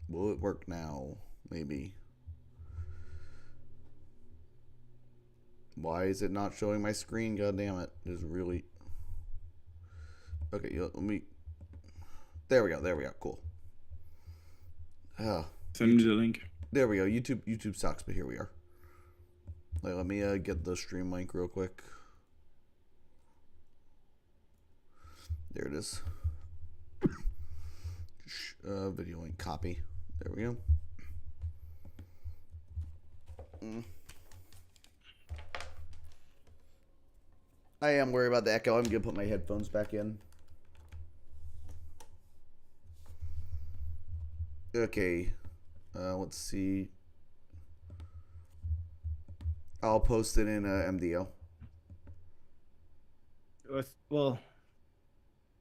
Will it work now? Maybe. Why is it not showing my screen? God damn it. It's really... Okay, let me... There we go. Cool. Send me the link. There we go. YouTube sucks, but here we are. Let me get the stream link real quick. There it is. Video link copy. There we go. I am worried about the echo. I'm gonna put my headphones back in. Okay. Let's see. I'll post it in MDL. Well,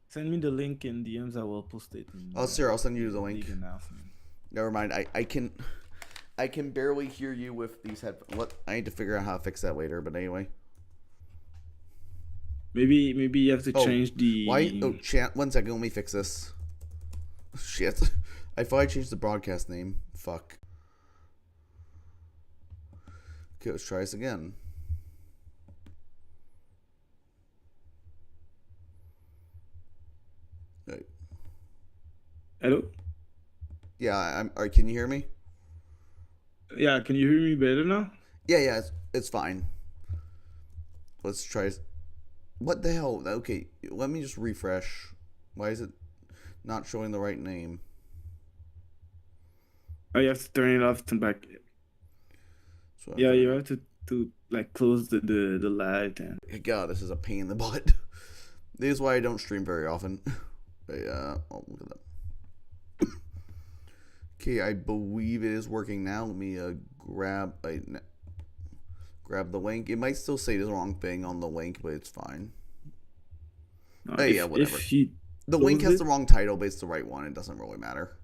send me the link in DMs. I will post it. Sir, I'll send you the link. Never mind. I can barely hear you with these headphones. What? I need to figure out how to fix that later. But anyway. Maybe you have to change the. Why? Oh, chat. 1 second. Let me fix this. Shit. I thought I changed the broadcast name. Fuck. Okay, let's try this again. Right. Hello? Yeah, can you hear me? Yeah, can you hear me better now? Yeah, it's fine. Let's try. What the hell? Okay, let me just refresh. Why is it not showing the right name? Oh, you have to turn it off and back. So yeah, you have to like close the light and. God, this is a pain in the butt. This is why I don't stream very often. Oh, look at that. Okay, I believe it is working now. Let me grab the link. It might still say the wrong thing on the link, but it's fine. Yeah, whatever. The link has the wrong title, but it's the right one. It doesn't really matter.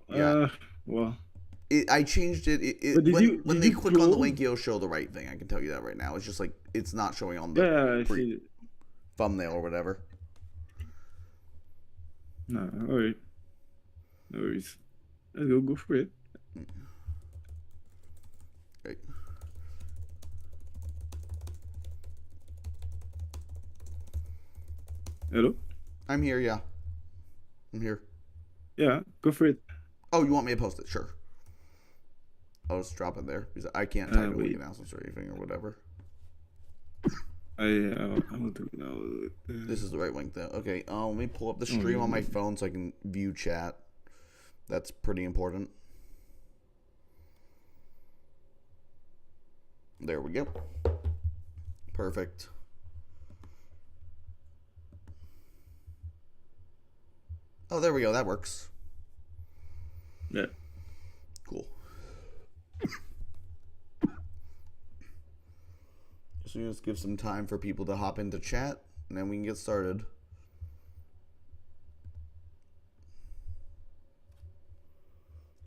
Yeah. Well. I changed it. When they click on the link, it'll show the right thing. I can tell you that right now. It's just like it's not showing on the thumbnail or whatever. No, all right. No worries. Let's go for it. Right. Hello? I'm here, yeah. I'm here. Yeah, go for it. Oh, you want me to post it? Sure. I'll just drop it there because I can't type any announcements or anything or whatever. I will do it now. This is the right link though. Okay, let me pull up the stream on my phone so I can view chat. That's pretty important. There we go. Perfect. Oh, there we go. That works. Yeah. Cool. Just give some time for people to hop into chat, and then we can get started.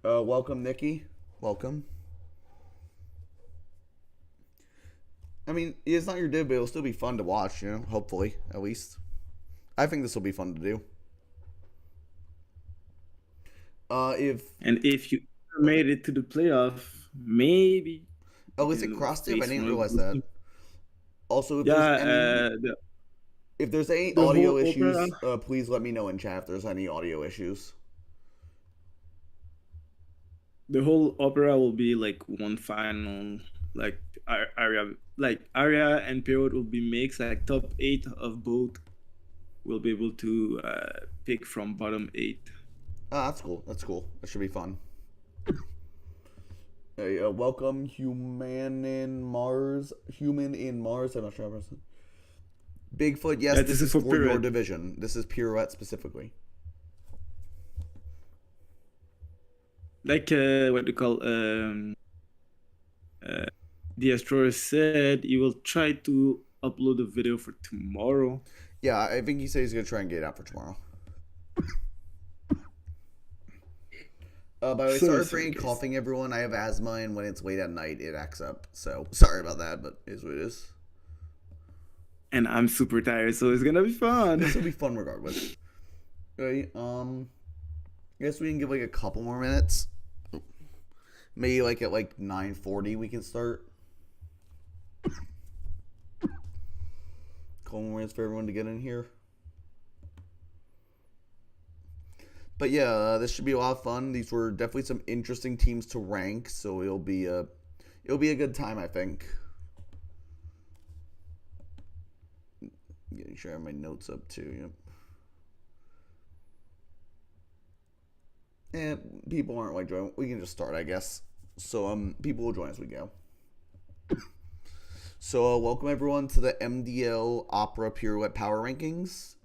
Welcome, Nikki. Welcome. I mean, it's not your div, but it'll still be fun to watch, you know, hopefully, at least. I think this will be fun to do. If you made it to the playoff, maybe. Oh, is it crossed it? I didn't realize that. Also, if there's any audio issues, please let me know in chat if there's any audio issues. The whole opera will be like one final, like area and Pirouette will be mixed. Like top 8 of both will be able to pick from bottom 8. Ah, that's cool. That's cool. That should be fun. Hey, welcome, Human in Mars. I'm not sure. Bigfoot, yes, this is for your division. This is Pirouette specifically. Like what they call the Destroyer said he will try to upload a video for tomorrow. Yeah, I think he said he's gonna try and get it out for tomorrow. By the way, sorry for any coughing, everyone. I have asthma, and when it's late at night, it acts up. So, sorry about that, but it is what it is. and I'm super tired, so it's gonna be fun. This will be fun regardless. Right. I guess we can give like a couple more minutes. Maybe like at like 9:40 we can start. Couple more minutes for everyone to get in here. But yeah, this should be a lot of fun. These were definitely some interesting teams to rank, so it'll be a good time, I think. Getting sure I have my notes up too. Yep. And people aren't like joining. We can just start, I guess. So people will join as we go. So welcome everyone to the MDL Opera Pirouette Power Rankings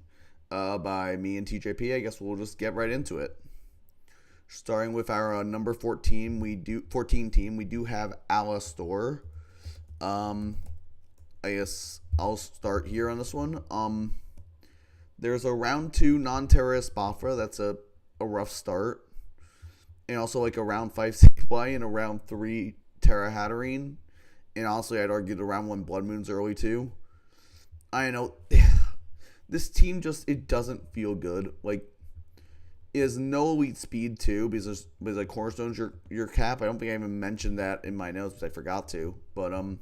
by me and TJP. I guess we'll just get right into it. Starting with our number 14 team, we do have Alastor. I guess I'll start here on this one. There's a round 2 non-terrorist Bafra. That's a rough start. And also like a round 5 Siegfried and a round 3 Terra Hatterene. And honestly, I'd argue the round 1 Blood Moon's early too. I know this team it doesn't feel good. Like, it has no elite speed too, because like Cornerstone's your cap. I don't think I even mentioned that in my notes, because I forgot to. But I don't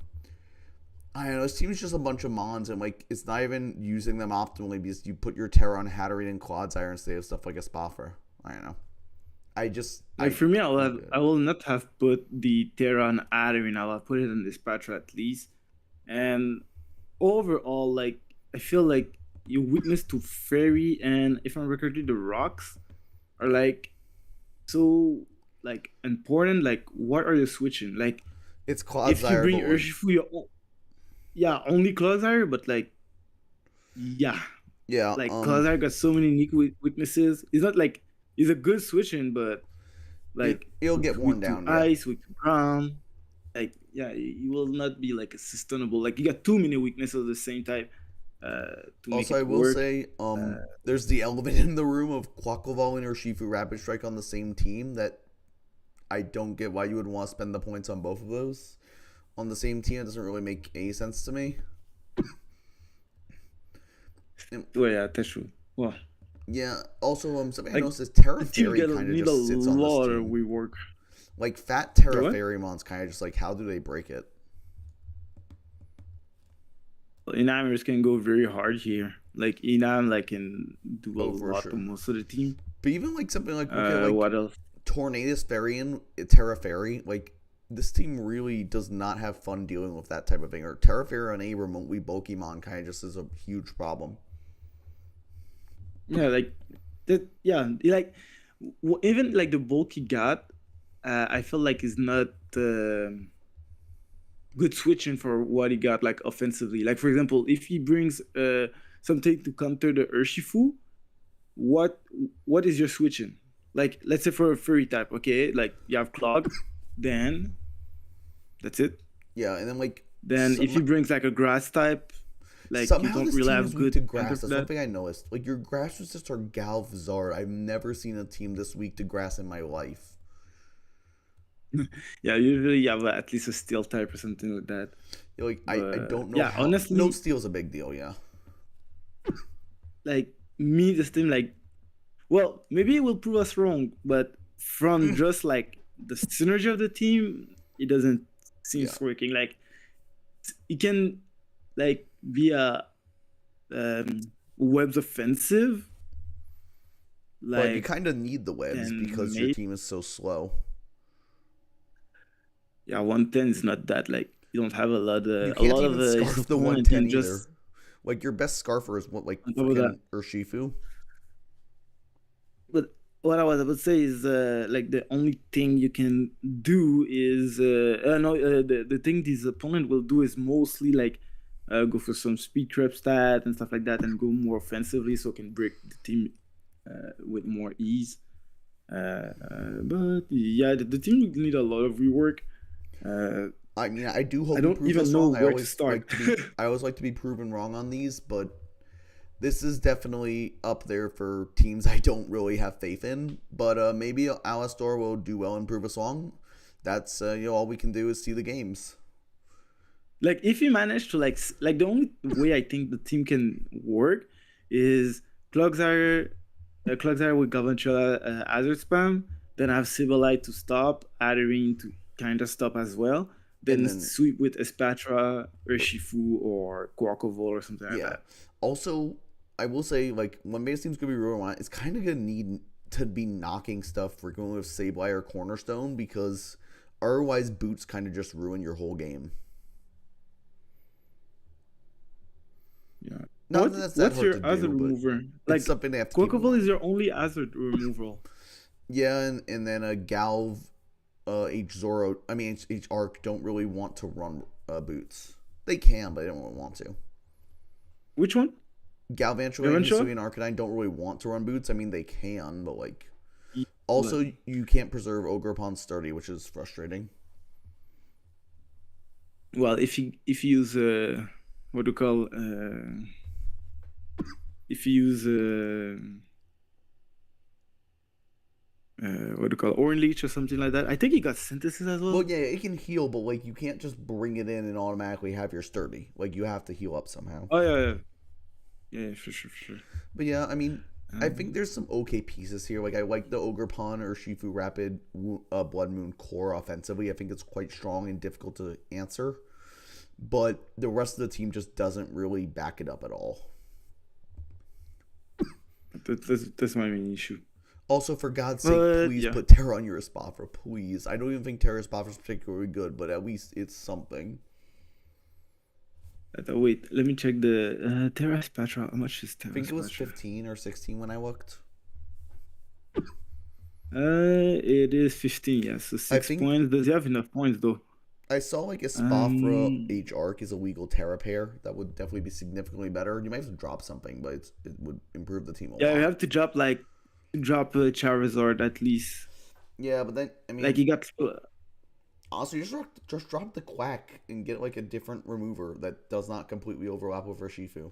know, this team is just a bunch of mons, and like it's not even using them optimally, because you put your Terra on Hatterene and Clodsire instead of stuff like a Spaffer. I don't know. For me, I will not have put the Terra on Hatterene. I'll have put it in Dispatcher at least. And overall, like, I feel like your weakness to Fairy and, if I'm correctly, the rocks are like so like important. Like, what are you switching? Like, it's Clodsire. If you bring Urshifu, only Clodsire, but like, yeah, like Clodsire got so many unique weaknesses. It's not like he's a good switching, but like it'll get worn down. To ice, weak to ground. Like, yeah, you will not be like a sustainable. Like, you got too many weaknesses of the same type. Also, I will say, there's the element in the room of Quackleval and Urshifu Rapid Strike on the same team that I don't get why you would want to spend the points on both of those on the same team. It doesn't really make any sense to me. Yeah, that's true. Well, yeah. Also, something I noticed is Terra Fairy kind of just sits on this team. A lot of rework. Like fat Terra Fairy mons, kind of just like, how do they break it? Inamers can go very hard here. Like, Inam can do a lot to most of the team. But even like something like what else? Tornadus Fairy and Terra Fairy, like, this team really does not have fun dealing with that type of thing. Or Terra Fairy on a remotely bulky mon kind of just is a huge problem. Yeah, like that. Yeah, like even like the bulky god, I feel like is not good switching for what he got like offensively. Like, for example, if he brings something to counter the Urshifu, what is your switching? Like, let's say for a furry type, okay, like you have Clog, then that's it. Yeah, and then like if he brings like a grass type, like, somehow you don't really have good to grass. That's something I noticed. Like, your grass resistors are Galvzard. I've never seen a team this weak to grass in my life. Yeah, usually you have at least a steel type or something like that. Yeah, like, I don't know. Yeah, honestly, no steel's a big deal. Yeah. Like, me, this team, like, well, maybe it will prove us wrong, but from just like the synergy of the team, it doesn't seem working. Like, it can like be a webs offensive. Like, but you kind of need the webs because your team is so slow. Yeah, 110 is not that, like, you don't have a lot of scarf the 110 either. Just, like, your best scarfer is what, like, Urshifu. But what I was about to say is like the only thing you can do is the thing this opponent will do is mostly like go for some speed trap stat and stuff like that, and go more offensively so it can break the team with more ease. But yeah, the team will need a lot of rework. I mean, I do hope I don't even know where to start. I always like to be proven wrong on these, but this is definitely up there for teams I don't really have faith in. But maybe Alastor will do well and prove us wrong. That's all we can do is see the games. Like if you manage to like the only way I think the team can work is Clogsire, Clogsire with Galvantula Hazard Spam, then have Sibilite to stop, Adderine to kind of stop as well, And then then sweep with Espatra, Urshifu, or Quarkoval or something like yeah. that. Also, I will say like when base team's gonna be real on, it's kind of gonna need to be knocking stuff frequently with Sableye or Cornerstone because otherwise boots kind of just ruin your whole game. Yeah. Not that that's that What's hard to your hazard do, but remover? it's Like something they have to keep in Quarkoval is mind. your only hazard removal. Yeah, and then a Galv, H Zoro, I mean H Arc don't really want to run boots. They can, but they don't really want to. Which one? Galvantula and Gavantua? Hisui and Arcanine don't really want to run boots. I mean, they can, but like, But also you can't preserve Ogerpon sturdy, which is frustrating. well, if you use what do you call if you use what do you call Orange Leech or something like that, I think he got synthesis as Well, well. yeah, it can heal, but like you can't just bring it in and automatically have your sturdy. Like you have to heal up somehow. Oh yeah, yeah, for sure, for sure. But yeah, I mean, I think Um, there's some okay pieces here. Like I like the Ogerpon or Shifu Rapid Blood Moon core offensively. I think it's quite strong and difficult to answer. But the rest of the team just doesn't really back it up at all. that's my main issue. Also, for God's sake, But please yeah, put Terra on your Espafra, please. I don't even think Terra Espafra is particularly good, but at least it's something. wait, let me check the Terra Spatra. How much is I Terra think it was Spatra? 15 or 16 when I looked. It is 15. Yeah, so I six think points. Does he have enough points though? I saw like Espafra Um, H Arc is a legal Terra pair. That would definitely be significantly better. You might have to drop something, but it would improve the team a yeah, you lot. have to drop a Charizard at least. Yeah, but then, I Like mean, he got honestly, just drop the Quack and get like a different remover that does not completely overlap with Urshifu.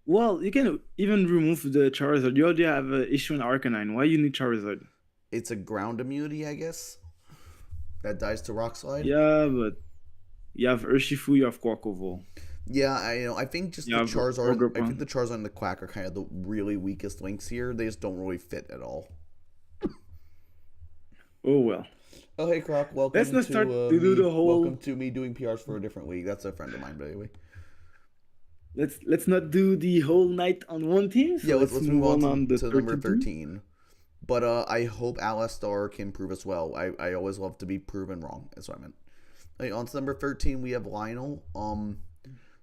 well, you can even remove the Charizard. You already have a issue in Arcanine. Why you need Charizard? It's a ground immunity, I guess, that dies to Rock Slide. Yeah, but you have Urshifu, you have Quarkoval, Yeah, I think just you the have Charizard. I think Ogerpon. the Charizard and the Quack are kind of the really weakest links here. They just don't really fit at all. Oh well. Oh hey Croc, Let's not start to do the welcome whole. to me doing PRs for a different league. That's a friend of mine, by the way. Let's not do the whole night on one team. Yeah, So let's let's move move on on the to number 13 team. 13. But I hope Alistar can prove us well. I always love to be proven wrong. That's what I meant. Okay, on to number 13, we have Lionel.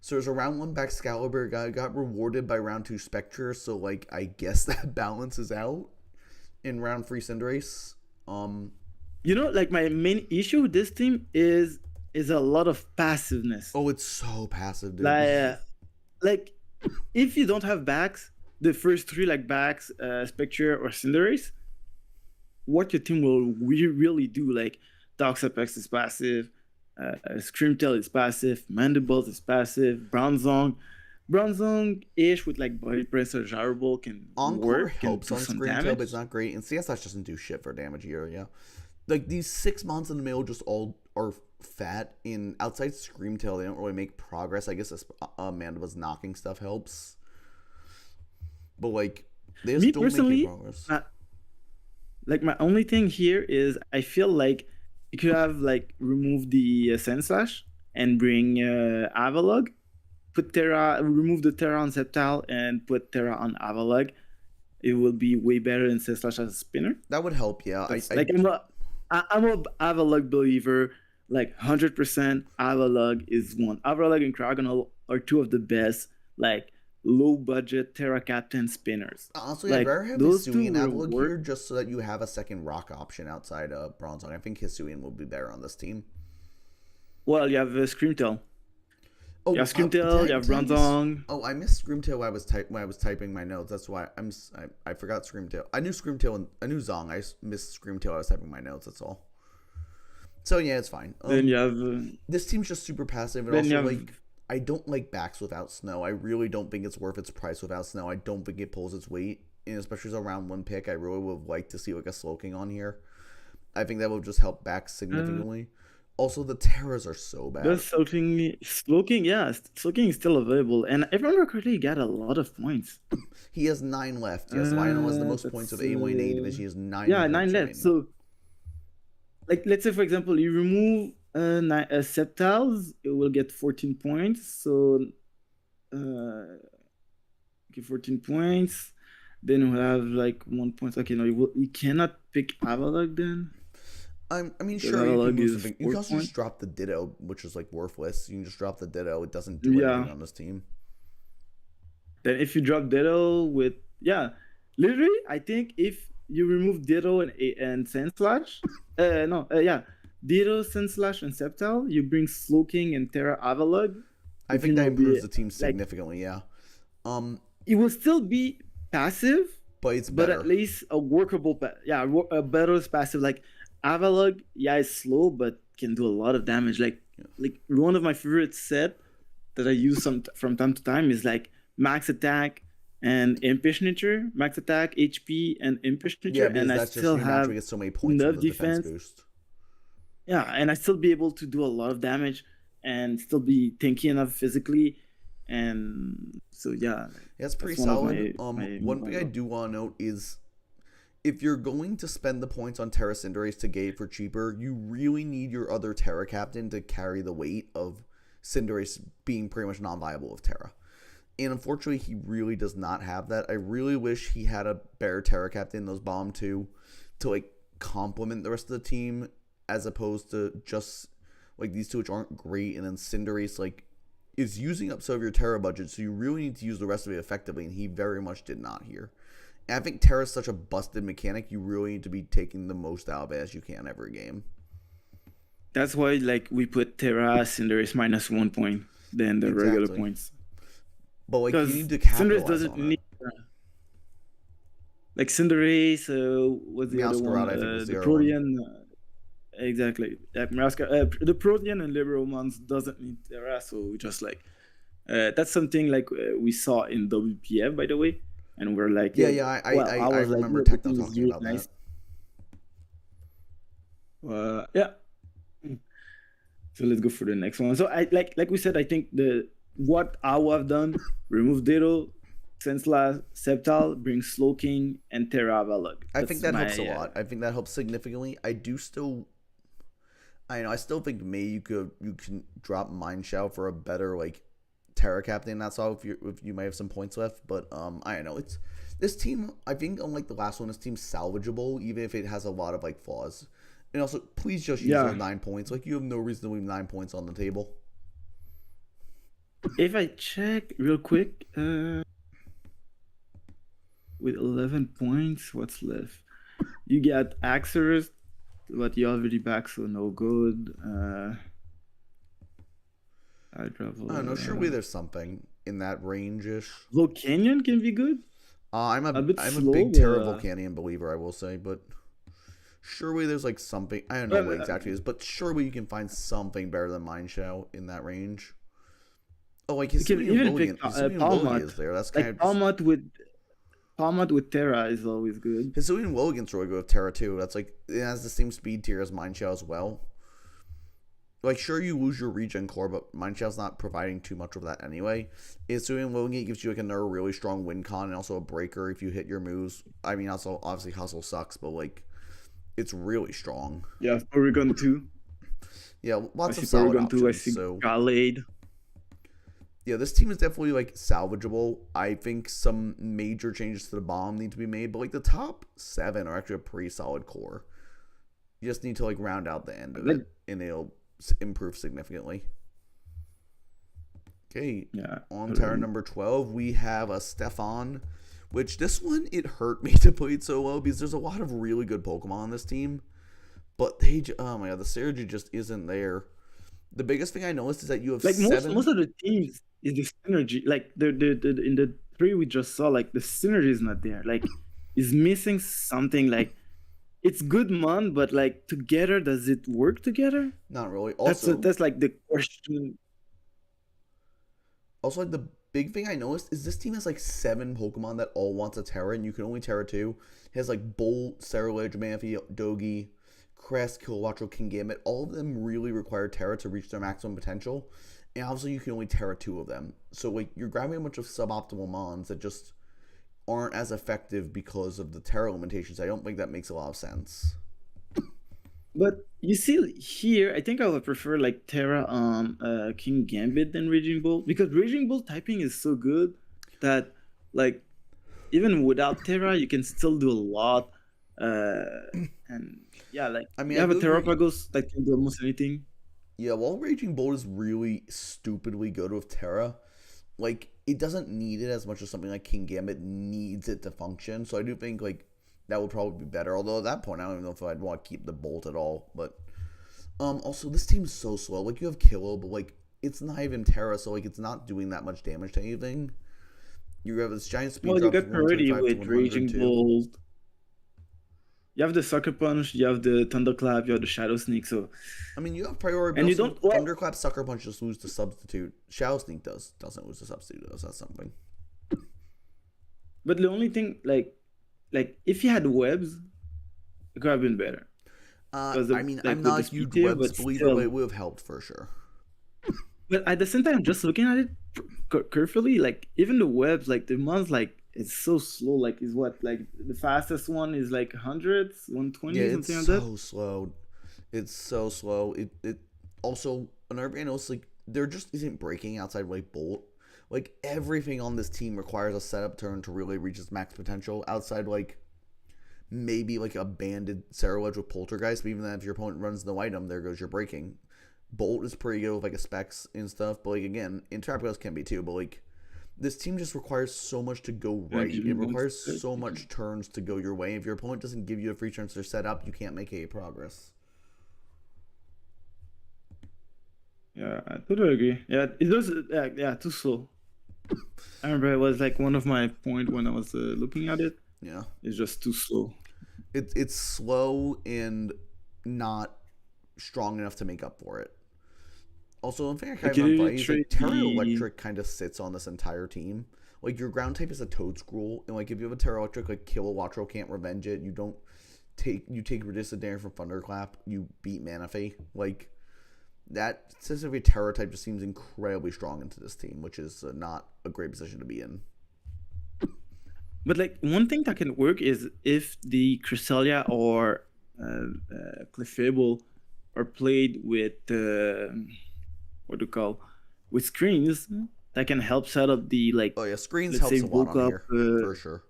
So there's a round one back Excalibur guy got rewarded by round two Spectre, so like I guess that balances out in round three Cinderace. You know, like my main issue with this team is a lot of passiveness. Oh, it's so passive, dude. Like if you don't have backs, the first three like backs, Spectre or Cinderace, what your team will really do, like Toxapex is passive, Screamtail is passive, Mandibles is passive, Bronzong ish with like Body Press or Gyrable can Encore work, can helps do on some Scream Tail, damage. but it's not great. And CSS doesn't do shit for damage here, yeah. Like these 6 months in the middle just all are fat. In outside Scream Tail, they don't really make progress. I guess this Amanda's knocking stuff helps. But like they just Me don't make any personally, progress. like my only thing here is I feel like you could have like removed the Sand Slash and bring Avalog, put Terra, remove the Terra on Sceptile and put Terra on Avalog. It will be way better than Sand Slash as a spinner. That would help, yeah. That's like I'm a Avalog believer. Like 100% Avalog is one. Avalog and Cryogonal are two of the best like low budget Terra Captain spinners. Honestly, I'd Like rather have those two Hisuian will Avalok work. here just so that you have a second rock option outside of Bronzong. I think Hisuian will be better on this team. Well, you have Screamtail. Oh, You have Screamtail, you have Bronzong. Oh, I missed Screamtail when I was typing my notes. That's why I forgot Screamtail. I knew Screamtail and I knew Zong. I missed Screamtail. I was typing my notes. That's all. So yeah, it's fine. Then you have This team's just super passive, and then you also have like I don't like backs without snow. I really don't think it's worth its price without snow. I don't think it pulls its weight, and especially as a round one pick. I really would like to see like a Slowking on here. I think that will just help back significantly. Also, the Terras are so The bad. Slowking, yeah, Slowking is still available, and if I remember correctly, he got a lot of points. He has 9 left. Yes, Lionel has the most points That's of anyone in A division. He has 90 yeah, nine points left. remaining. So, like, let's say for example, you remove Septiles, it will get 14 points. So, okay, 14 points. Then we'll have like 1 point. Okay, no, you cannot pick Avalok then. I mean, Because sure, you can Avalok move is something. You can 4 also points. just drop the Ditto, which is like worthless. You can just drop the Ditto. It doesn't do anything Yeah. on this team. Then if you drop Ditto with literally, I think if you remove Ditto and Sandslash, Ditto, Sandslash, and Sceptile, you bring Slowking and Terra Avalog. I think that improves the team significantly. Yeah. It will still be passive, but it's better. But at least a workable, a better passive. Like Avalog, it's slow, but can do a lot of damage. Like one of my favorite set that I use from time to time is like max attack and impish nature, max attack, HP, and impish nature, and I still have get so many points enough from the defense boost. Yeah, and I still be able to do a lot of damage and still be tanky enough physically, and so that's pretty solid. One thing I do want to note is if you're going to spend the points on Terra Cinderace to get it for cheaper, you really need your other Terra captain to carry the weight of Cinderace being pretty much non-viable with Terra. And unfortunately, he really does not have that. I really wish he had a better Terra captain, those Bomb 2, to like complement the rest of the team, as opposed to just like these two, which aren't great. And then Cinderace like is using up some of your Terra budget, so you really need to use the rest of it effectively, and he very much did not here. And I think Terra is such a busted mechanic, you really need to be taking the most out of it as you can every game. That's why like we put Terra Cinderace -1 point than the regular points. But like you need to capitalize Cinderace doesn't on need like Cinderace, what's the other one? The Protean. Exactly. Like the Protean and Liberal ones doesn't need Terra, so just like that's something like we saw in WPF, by the way, and we're like, I remember Techno talking about that. So let's go for the next one. So I like we said, I think what I would have done: remove Ditto, Sandslash, Sceptile, bring Slowking, and Terra Avalok. I think that helps a lot. I think that helps significantly. I still think maybe you can drop Mind Shao for a better like Terra captain. That's all if you might have some points left. But I don't know. It's this team. I think unlike the last one, this team's salvageable even if it has a lot of like flaws. And also, please just use those 9 points. Like you have no reason to leave 9 points on the table. If I check real quick, with 11 points, what's left? You got Axorus, but you already back, so no good. I don't know. Surely there's something in that range-ish. Volcanion can be good. I'm a big Terra Volcanion believer, I will say, but surely there's like something. I don't know what exactly it is, but surely you can find something better than Mind Shao in that range. Oh, like his even pick Palmot is there. That's kind of Palmot with Terra is always good. Hisuian Willigan's really good with Terra too. That's like it has the same speed tier as Mind Shao as well. Like sure you lose your regen core, but Mind Shao's not providing too much of that anyway. Hisuian Willigan gives you like another really strong win con and also a breaker if you hit your moves. I mean also obviously Hustle sucks, but like it's really strong. Yeah, Porygon 2. Yeah, lots of solid options. I see Gallade. Yeah, this team is definitely like salvageable. I think some major changes to the bomb need to be made, but like the top 7 are actually a pretty solid core. You just need to like round out the end of it, and it'll improve significantly. Okay, on Terra number 12, we have a Stefan, which this one, it hurt me to play it so low because there's a lot of really good Pokemon on this team, but oh my god, the synergy just isn't there. The biggest thing I noticed is that you have like most of the teams is the synergy. Like the in the 3 we just saw, like the synergy is not there. Like is missing something. Like it's good mon, but like together, does it work together? Not really. Also, that's like the question. Also, like the big thing I noticed is this team has like 7 Pokemon that all want a Terra, and you can only Terra 2. It has like Bolt, Cerulege, Manphy, Dogi, Crest, Kilowattrel, King Gambit, all of them really require Terra to reach their maximum potential. And obviously you can only Terra 2 of them. So like you're grabbing a bunch of suboptimal mons that just aren't as effective because of the Terra limitations. I don't think that makes a lot of sense. But you see here, I think I would prefer like Terra King Gambit than Raging Bull, because Raging Bull typing is so good that like even without Terra you can still do a lot. And yeah, like I mean, you I have a do agree. Terrapagos that can do almost anything. Yeah, while Raging Bolt is really stupidly good with Terra, like it doesn't need it as much as something like King Gambit needs it to function. So I do think like that would probably be better. Although at that point, I don't even know if I'd want to keep the Bolt at all. But also this team's so slow. Like you have Kilo, but like it's not even Terra, so like it's not doing that much damage to anything. You have this giant speed Well, you drop from got priority 125 to with 100 Raging too. Bull. You have the Sucker Punch, you have the Thunderclap, you have the Shadow Sneak. So I mean, you have priority, but and you also don't well, Thunderclap, Sucker Punch just lose the substitute. Shadow Sneak doesn't lose the substitute. That's something. but the only thing like if you had webs, it could have been better. Because I mean, I'm like with not the a speed huge tier, webs but believer, but still. it would have helped for sure. But at the same time, just looking at it carefully, like even the webs, like the ones like it's so slow. Like is what like the fastest one is like hundreds, Yeah, 120, it's something like that. so slow. It's so slow. It also another thing I noticed like there just isn't breaking outside like Bolt. Like everything on this team requires a setup turn to really reach its max potential. Outside like maybe like a banded Sarah with Poltergeist, but even then if your opponent runs no item, there goes your breaking. Bolt is pretty good with like a specs and stuff, but like again, Intrapagos can be too, but like this team just requires so much to go Yeah, right. give me It one requires sec. so much turns to go your way. If your opponent doesn't give you a free turns to set up, you can't make any progress. Yeah, I totally agree. Yeah, it was yeah too slow. I remember it was like one of my point when I was looking at it. Yeah, It's just too slow. it's slow and not strong enough to make up for it. Also, in fact, Like kind you of didn't unfunny is like trade Terra the Electric kind of sits on this entire team. Like your ground type is a Toad Scroll, and like if you have a Terra Electric, like Kilowattrel can't revenge it. You take resistant damage from Thunderclap. You beat Manaphy. Like that specific Terra type just seems incredibly strong into this team, which is not a great position to be in. But like one thing that can work is if the Cresselia or Clefable are played with what do you call with screens that can help set up the like Oh yeah, screens let's say helps a lot on here for sure.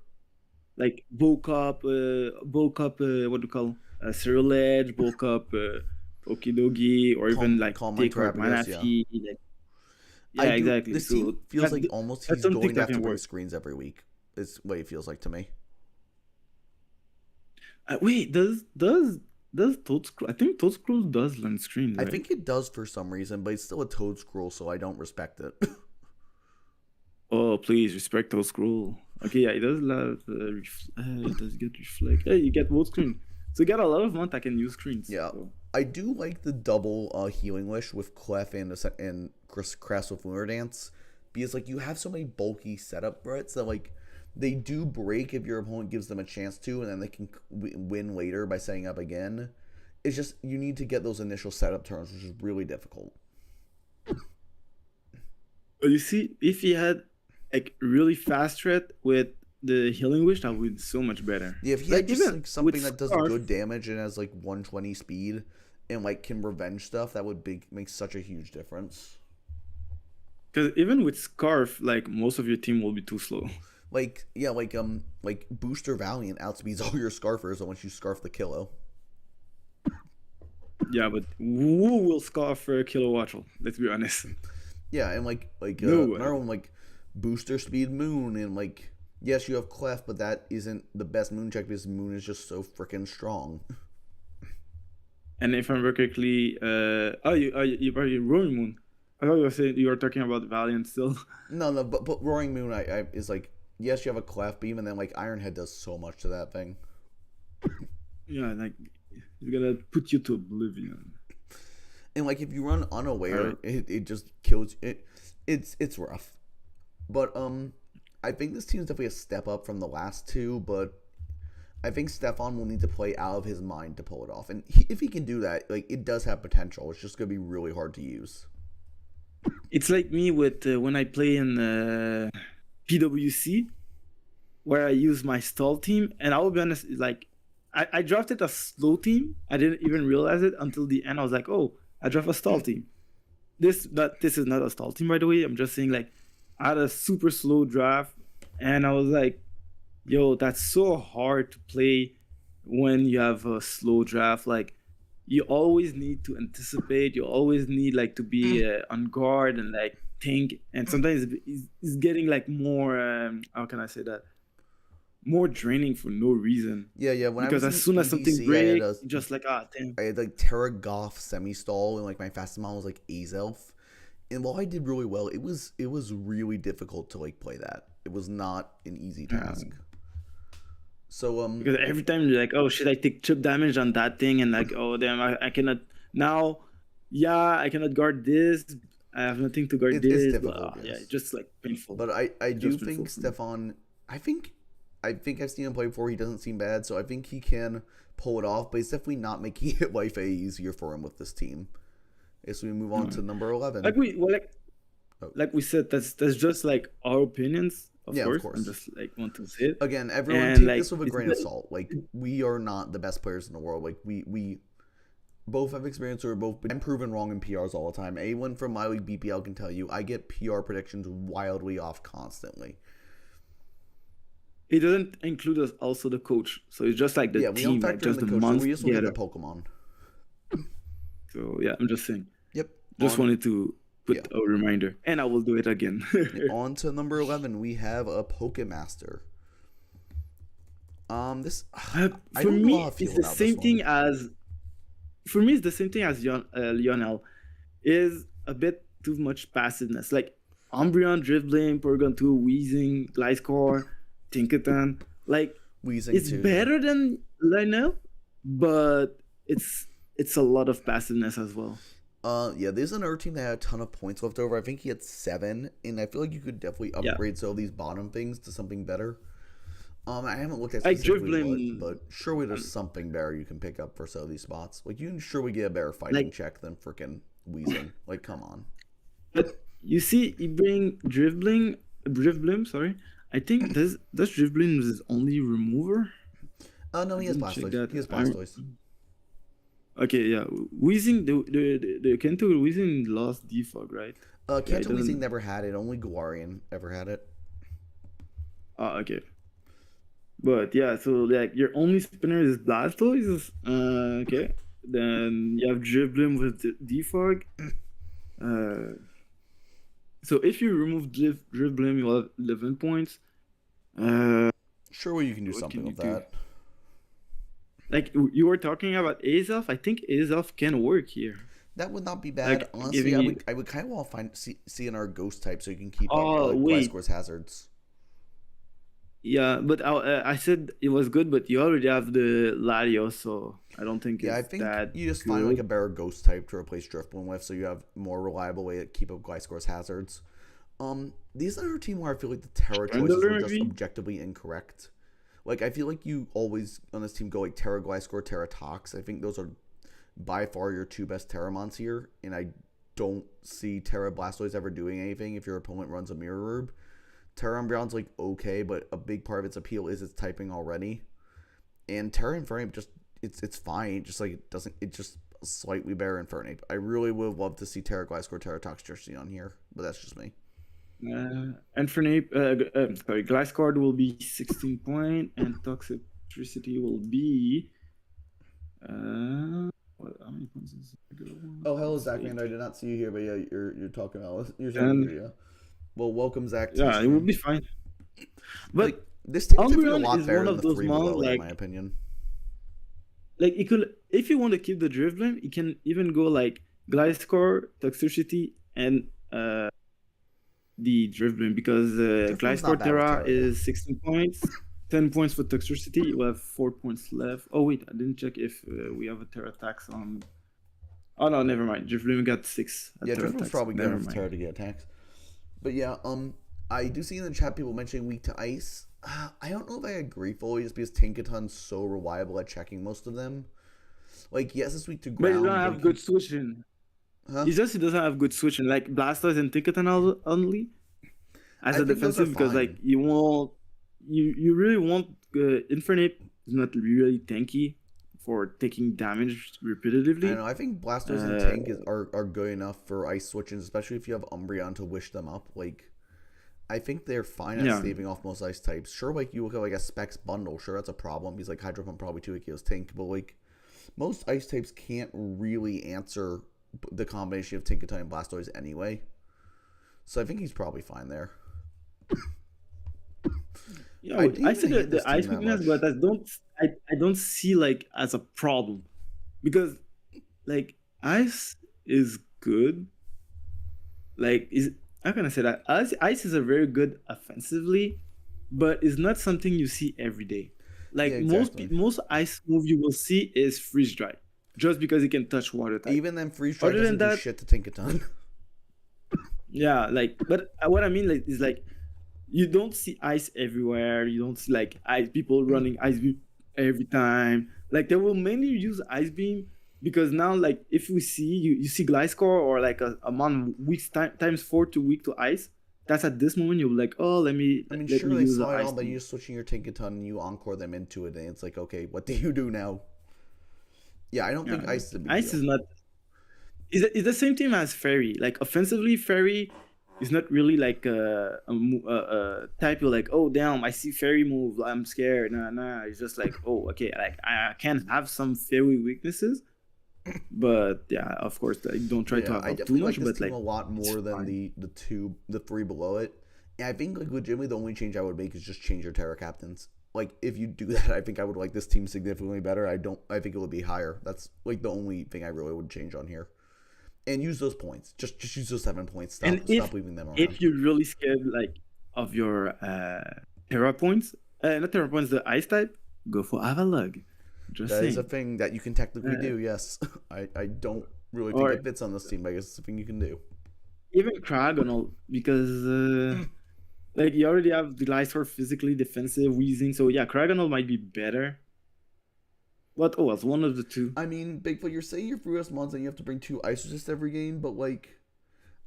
bulk up what do you call Serial Edge, bulk up Okidogi, or even like Calm Mind take out Terrapagos, yeah. Manafi. Like, I yeah, do. exactly. This team So feels like almost that's he's something going to that have to can bring work. screens every week. Is what it feels like to me. Wait, does Toad Scroll? I think Toad Scroll does learn screens, I right? think it does for some reason, but it's still a Toad Scroll, so I don't respect it. Oh, please respect Toad Scroll. Okay, yeah, it does love it does get reflect. Yeah, you get both screen. So you got a lot of month that can use screens. Yeah, So. I do like the double healing wish with Clef and Crass with Lunar Dance because like you have so many bulky setup threats that like they do break if your opponent gives them a chance to, and then they can win later by setting up again. It's just you need to get those initial setup turns, which is really difficult. But you see, if he had like really fast threat with the healing wish, that would be so much better. Yeah, if he Like had just even like with something that does Scarf, good damage and has like 120 speed and like can revenge stuff, that would make such a huge difference. because even with Scarf, like most of your team will be too slow. Like yeah, like Booster Valiant outspeeds all your Scarfers once you scarf the Kilo. Yeah, but who will Scarf for a Kilowattrel? Let's be honest. Yeah, and No another way. one like Booster Speed Moon and like yes you have Clef, but that isn't the best Moon check because Moon is just so freaking strong. And if I remember correctly, you probably Roaring Moon. I thought you were saying you were talking about Valiant still. No, but Roaring Moon I is like yes you have a Clef, but even then like Ironhead does so much to that thing. Yeah, like it's gonna put you to oblivion. And like if you run unaware, Alright. it just kills it. It's rough. But I think this team is definitely a step up from the last two. But I think Stefan will need to play out of his mind to pull it off. And if he can do that, like, it does have potential. It's just going to be really hard to use. It's like me with when I play in PWC, where I use my stall team. And I will be honest, like, I drafted a slow team. I didn't even realize it until the end. I was like, oh, I draft a stall team. This is not a stall team, by the way. I'm just saying, like, I had a super slow draft. And I was like, yo, that's so hard to play when you have a slow draft. Like, you always need to anticipate. You always need, like, to be on guard and, like, think. And sometimes it's getting, like, more, how can I say that? More draining for no reason. Yeah. Because as soon as something breaks, you're just like, damn. I had, like, Terra Goth semi-stall, and, like, my fastest model was, like, Azelf. And while I did really well, it was really difficult to, like, play that. It was not an easy task. So because every time you're like, oh, should I take chip damage on that thing? And like, oh damn, I cannot now. Yeah, I cannot guard this. I have nothing to guard this. It's difficult. Yeah, just like painful. But I do think Stefan. I think I've seen him play before. He doesn't seem bad, so I think he can pull it off. But he's definitely not making it life any easier for him with this team. So we move on to number 11. Like we said, that's just like our opinions. Of course. I'm just like want to say it again. Everyone take this with a grain of salt. Like, we are not the best players in the world. Like, we both have experience or both been proven wrong in PRs all the time. Anyone from my league BPL can tell you I get PR predictions wildly off constantly. It doesn't include us also the coach, so it's just like the team, like just the months. We just look at the Pokemon. So yeah, I'm just saying. Yep. Just wanted to put a reminder, and I will do it again. On to number 11, we have a Pokemaster. This for me, it's the same thing as. For me, it's the same thing as Lionel. Is a bit too much passiveness, like Umbreon, Dribbling, Porygon 2, Weezing, Gliscor, Tinkaton. Like, Weezing it's too. better than Lionel, but it's a lot of passiveness as well. There's another team that had a ton of points left over. I think he had 7, and I feel like you could definitely upgrade some of these bottom things to something better. I haven't looked at specifically what, but surely there's something better you can pick up for some of these spots. Like, you can surely get a better fighting check than freaking Weezing. Like, come on. But you see, you bring Drifblim, sorry. I think does Drifblim is his only remover? No, he has Blastoise. He has Blastoise. Okay, yeah. Weezing, the Kento Weezing lost defog, right? Kento Weezing never had it. Only Galarian ever had it. Oh, okay. But yeah, so like your only spinner is Blastoise. Okay. Then you have Drifblim with defog. So if you remove Drifblim, you'll have 11 points. Surely you can do something with that. Like, you were talking about Azelf. I think Azelf can work here. That would not be bad. Like, honestly, I would kind of want to see in our ghost type so you can keep up Gliscor's hazards. Yeah, but I said it was good, but you already have the Latios, so I don't think I think you just find like a better ghost type to replace Drifblim with, so you have more reliable way to keep up Gliscor's hazards. These are a team where I feel like the Terra choices were just objectively incorrect. Like, I feel like you always on this team go like Terra Gliscor, Terra Tox. I think those are by far your 2 best Terramons here, and I don't see Terra Blastoise ever doing anything if your opponent runs a Mirror Herb. Terra Umbreon's like okay, but a big part of its appeal is its typing already. And Terra Infernape just it's fine. Just like it's just slightly better Infernape. I really would love to see Terra Gliscor, Terra Tox Jersey on here, but that's just me. Infernape, Gliscor will be 16 point, and Toxicity will be what? How many points is it? Oh, hello, Zachman. I did not see you here, but yeah, you're talking about you're well, welcome, Zach. Yeah, it will be fine. But like, this team is a lot is better one of those below, like, in my opinion. Like, it could, if you want to keep the Drifblim, you can even go like Gliscor, Toxicity, and the Drifblim, because Gliscor Terra is 16 points, 10 points for Toxicity. You have 4 points left. Oh wait, I didn't check if we have a Terra tax on. Oh no, never mind. Drifblim got 6. Yeah, Drifblim's probably good enough Terra to get attacks. But yeah, I do see in the chat people mentioning weak to ice. I don't know if I agree fully, just because Tinkaton's so reliable at checking most of them. Like, yes, it's weak to But you don't ground, but have good switching. huh? It's just he doesn't have good switching. Like Blastoise and Tinkaton only as I a think those are defensive because like fine. you want you really want Infernape is not really tanky for taking damage I don't repetitively. know. I think Blastoise and Uh, Tank are good enough for ice switches, especially if you have Umbreon to wish them up. Like, I think they're fine at yeah, staving off most ice types. Sure, like you look at like a Specs bundle, sure that's a problem. He's like Hydro Pump probably 2 KOs Tink, but like most ice types can't really answer the combination of Tinkaton and Blastoise anyway. So I think he's probably fine there. I didn't I even see hate the this team ice that weakness, much. but I don't see like as a problem because like ice is good. Like is how can I say that? Ice is a very good offensively, but it's not something you see every day. Yeah, Like exactly. most ice move you will see is freeze dry, just because it can touch water type. Even then, Freeze Dry Other than doesn't do that, shit to Tinkaton. yeah, like but what I mean like is like you don't see ice everywhere. You don't see like ice people running ice beam every time. Like they will mainly use ice beam because now like if we see you see Gliscor or like a amount of weeks times 4 to weak to ice. That's at this moment you'll be like, oh, I mean, let sure me they use the slide ice on, but beam. you're switching your Tinkaton and you encore them into it, and it's like, okay, what do you do now? Yeah, I don't Yeah, think ice is like a big ice deal. is not. It's the same thing as fairy. Like offensively, fairy is not really like a type. You're like, oh damn, I see fairy move. I'm scared. Nah, nah. It's just like, oh okay, like I can have some fairy weaknesses, but yeah, of course, like, don't try to Yeah, have I up too definitely like much. this But team like, a lot it's more than fine. the three below it. And I think like legitimately the only change I would make is just change your Terra captains. Like if you do that, I think I would like this team significantly better. I don't. I think it would be higher. That's like the only thing I really would change on here. And use those points. Just use those 7 points. And Stop leaving them around. if you're really scared like of your terra points, not terra points, the ice type, go for Avalug. Just That is a saying. thing that you can technically Uh, do. Yes, I don't really think or it fits on this team, but I guess it's a thing you can do. even Kragonal because like you already have the Gliscor physically defensive wheezing, so yeah, Kragonal might be better. But oh, it's one of the two. I mean, Bigfoot, you're saying you're Fruous Mons and you have to bring 2 Ice Resists every game, but like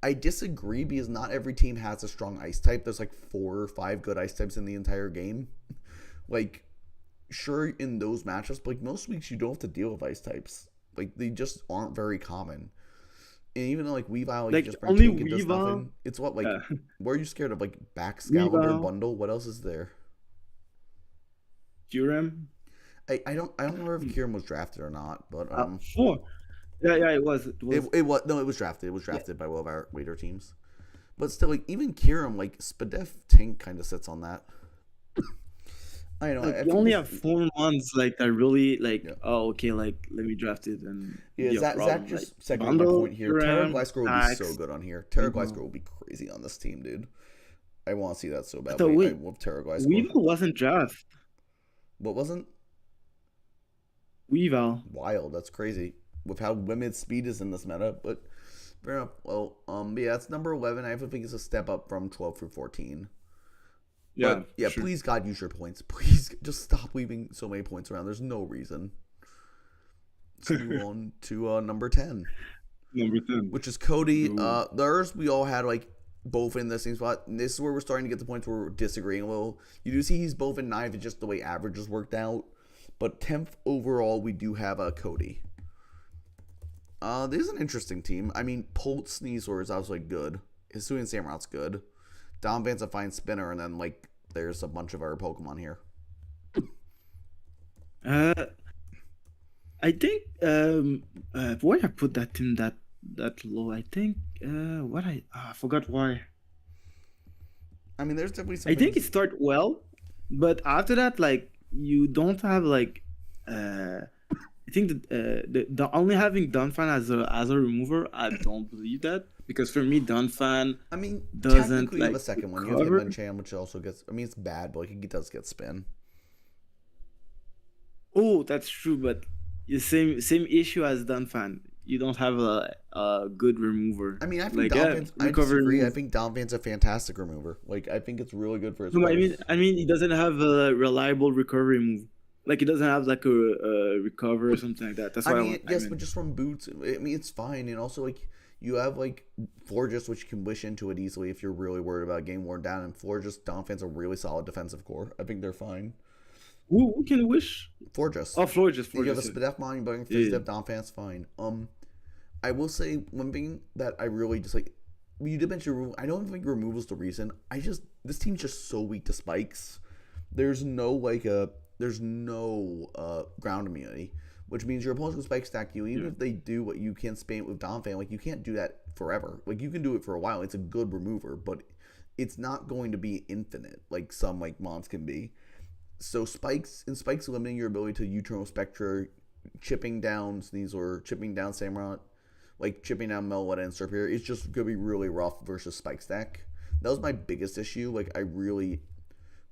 I disagree because not every team has a strong ice type. There's like 4 or 5 good ice types in the entire game. Like, sure, in those matchups, but like most weeks you don't have to deal with ice types. Like they just aren't very common. And even though like Weavile, like, you Like just bring only Tink and does Weavile, nothing. It's what like yeah, what are you scared of? Like Baxcalibur Weavile, bundle? What else is there? Durham. I don't remember if Kieran was drafted or not, but Four. Yeah, yeah, it was. It was. it was no, it was drafted. It was Yeah. drafted by one of our later teams. But still, like even Kieran, like Spadef Tank kind of sits on that. I know. Like I you think only this. have 4 months like that really like Yeah. oh okay like let me draft it and Yeah, be a Zach problem like just segued my bundle point here. Terra Durham Glycor will be so Axe good on here. Terra Glycor Weevil. will be crazy on this team, dude. I want to see that so I thought badly. I wait love Terra Glycor. Weevil wasn't draft What wasn't Weevil. wild? That's crazy with how limited speed is in this meta. But fair enough. Well, yeah, it's number 11. I have to think it's a step up from 12 through 14. Yeah, But for yeah, sure. please God, use your points. Please just stop leaving so many points around. There's no reason. Let's move on to number 10, Number 10. which is Cody. Ooh. Theirs we all had like both in the same spot. And this is where we're starting to get the points where we're disagreeing a little. You do see he's both in 9th, it's just the way averages worked out. But 10th overall, we do have Cody. This is an interesting team. I mean, Polt Sneasor is obviously good. Hisui and Samurot's good. Donphan's a fine spinner, and then like there's a bunch of other Pokemon here. Uh, I think why I put that team that low. I think what I forgot why. I mean, there's definitely some I think it things. start well, but after that, like you don't have like I think that the only having Dunfan as a remover, I don't believe that because for me Dunfan I mean, doesn't technically you have a like second one. You have recover. Hitmonchan, which also gets. I mean, it's bad, but like it does get spin. Oh, that's true, but the same issue as Dunfan. you don't have a good remover. I mean, I think Like yeah, Donphan's. I recover disagree. I remove. think Donphan's a fantastic remover. Like, I think it's really good for his No, but price. I mean, he doesn't have a reliable recovery move. Like he doesn't have like a recover or something like that. That's I what mean, I yes, meant. but just from boots, I mean, it's fine. And also, like, you have, like, Forgis, which you can wish into it easily if you're really worried about getting worn down. And Forgis, Donphan's a really solid defensive core. I think they're fine. Who can wish? Forgis. Oh, Florges, You have a Florges. Spadef Mon, you're buying Yeah. Fizdef, Donphan's fine. I will say one thing that I really just like. You did mention removal. I don't think removal's the reason. This team's just so weak to spikes. There's no ground immunity, which means your opponents will spike stack you. Even if they do what you can't spam it with Donphan, like you can't do that forever. Like you can do it for a while. It's a good remover, but it's not going to be infinite like some like mons can be. So spikes limiting your ability to Uternal Spectra, chipping down Sneasler, chipping down Samurott, like chipping down Melwood and Serpier. It's just gonna be really rough versus spike stack. That was my biggest issue. Like I really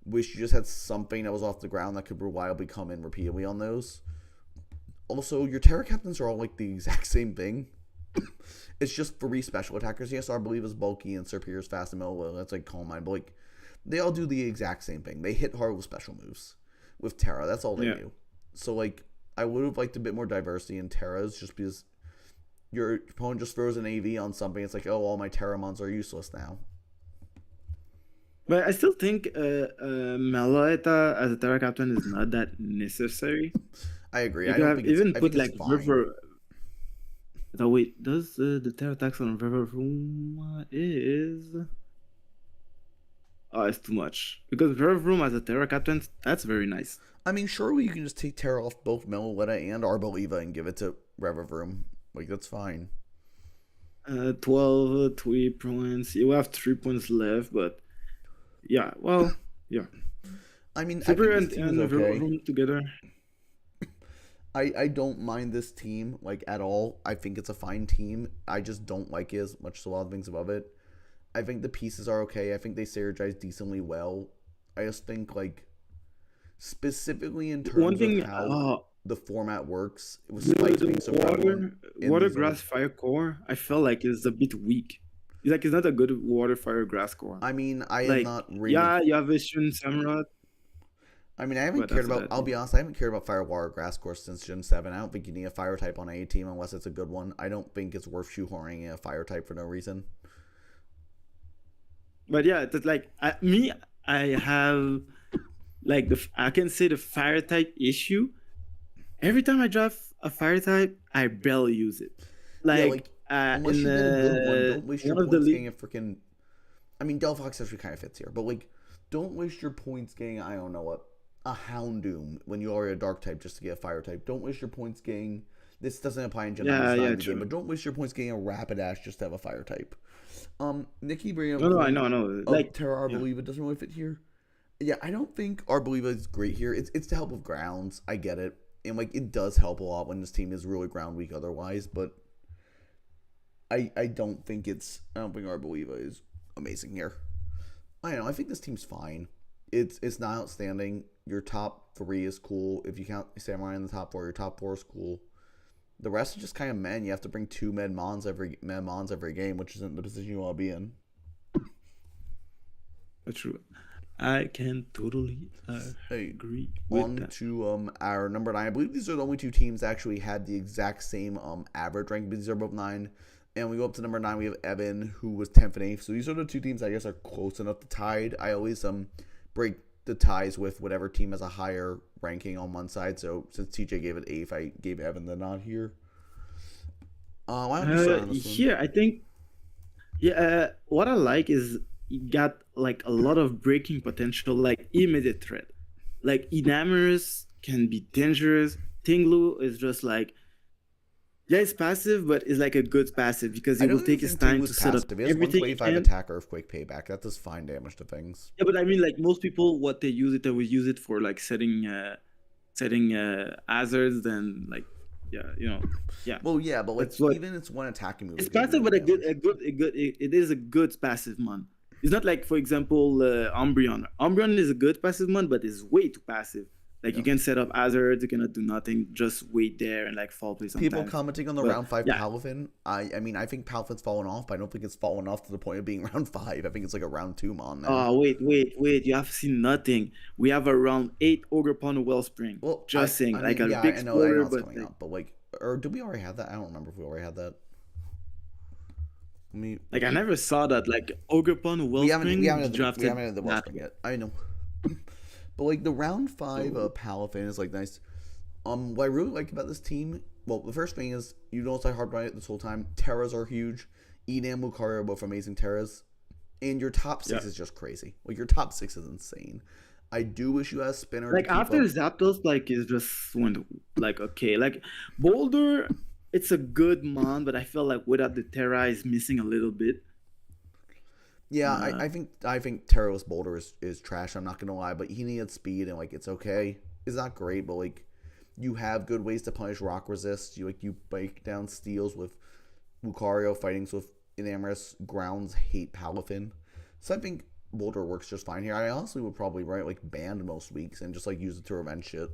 wish you just had something that was off the ground that could reliably come in repeatedly on those. Also, your Terra Captains are all like the exact same thing. It's just 3 special attackers. Yes, I believe is bulky and Serpier is fast and Melwood. That's like Calm Mind, but like they all do the exact same thing. They hit hard with special moves. With Terra, that's all they do. So like I would have liked a bit more diversity in Terras just because your opponent just throws an AV on something. It's like, oh, all my Terramons are useless now. But I still think Meloetta as a Terra Captain is not that necessary. I agree. You I could don't have think it's, even I put think like it's fine. River. No, wait, does the Terra attacks on River Room is? Oh, it's too much. Because River Room as a Terra Captain, that's very nice. I mean, surely you can just take Terra off both Meloetta and Arboliva and give it to Revivroom. Like, that's fine. 12, 3 points. You have 3 points left, but yeah, well, yeah. I mean, Super I and, think this team is and River okay. Room together. I don't mind this team, like, at all. I think it's a fine team. I just don't like it as much as a lot of things above it. I think the pieces are okay. I think they synergize decently well. I just think, like, specifically in terms of how the format works, it was spikes being so prevalent. Water, grass, fire core, I felt like it's a bit weak. It's not a good water, fire, grass core. I mean, I am not really... Yeah, you have Vision, Samurott. I mean, I haven't cared about... I'll be honest, I haven't cared about Fire, Water, Grass Course since Gen 7. I don't think you need a Fire type on a team unless it's a good one. I don't think it's worth shoehorning in a Fire type for no reason. But yeah, that's like... I have... Like, I can say the Fire type issue. Every time I draft a Fire type, I barely use it. Like unless you get a good one, don't waste your points getting a freaking... I mean, Delphox actually kind of fits here, but, like, don't waste your points getting, I don't know what, a Houndoom when you are a Dark type just to get a Fire type. Don't waste your points getting... This doesn't apply in Gen 9, game, but don't waste your points getting a Rapidash just to have a Fire type. Nikki bringing up... No, I know. Like, Terra Arboliva doesn't really fit here. Yeah, I don't think Arboliva is great here. It's to help with grounds. I get it. And, like, it does help a lot when this team is really ground weak otherwise, but I don't think Arboliva is amazing here. I don't know. I think this team's fine. It's not outstanding. Your top 3 is cool. If you count Samurai in the top 4, your top 4 is cool. The rest is just kind of men. You have to bring 2 med mons every game, which isn't the position you want to be in. That's true. I can totally agree with on that. To our number 9. I believe these are the only 2 teams that actually had the exact same average rank, but these are both 9. And we go up to number 9. We have Evan, who was 10th and 8th. So these are the 2 teams I guess are close enough to tied. I always break the ties with whatever team has a higher ranking on one side. So since TJ gave it 8th, I gave Evan the nod here. Why don't you start on this one? Here, I think, what I like is you got like a lot of breaking potential, like immediate threat. Like Enamorous can be dangerous. Tinglu is just like, yeah, it's passive, but it's like a good passive because it will take his time to set up everything. It has 125 attack, Earthquake, Payback. That does fine damage to things. Yeah, but I mean, like most people, what they use it for like setting hazards and like, yeah. Well, yeah, but like even it's one attacking move. It's passive, but it is a good passive mon. It's not like, for example, Umbreon. Umbreon is a good passive mon, but it's way too passive. Like you can set up hazards, you cannot do nothing, just wait there and like fall play People sometimes. commenting on the But round 5 yeah, Palafin. I mean, I think Palafin's fallen off, but I don't think it's fallen off to the point of being round 5. I think it's like a round 2 mon now. oh wait, you have seen nothing. We have a round 8 Ogre Pond Wellspring. Well, Just saying, I like mean, a yeah, big I know spoiler, it's but coming like, up, but like, or did we already have that? I don't remember if we already had that. I never saw that. Like Ogre Pond we Wellspring haven't drafted had the Wellspring nothing. yet. I know, but like the round 5 So Palafin is like nice. What I really like about this team, well, the first thing is you don't say hard right this whole time. Terras are huge. Enam, Lucario are both amazing Terras, and your top 6 yeah. is just crazy. Like your top 6 is insane. I do wish you had a spinner Like to keep after up. Zapdos, like is just went like okay. Like Boulder, it's a good mon, but I feel like without the Terra is missing a little bit. Yeah, Uh, I think Terra's Boulder is trash. I'm not gonna lie, but he needed speed and like it's okay. It's not great, but like you have good ways to punish rock resist. You break down steals with Lucario, fightings with Enamorous, grounds hate Palafin. So I think Boulder works just fine here. I honestly would probably write like banned most weeks and just like use it to revenge shit.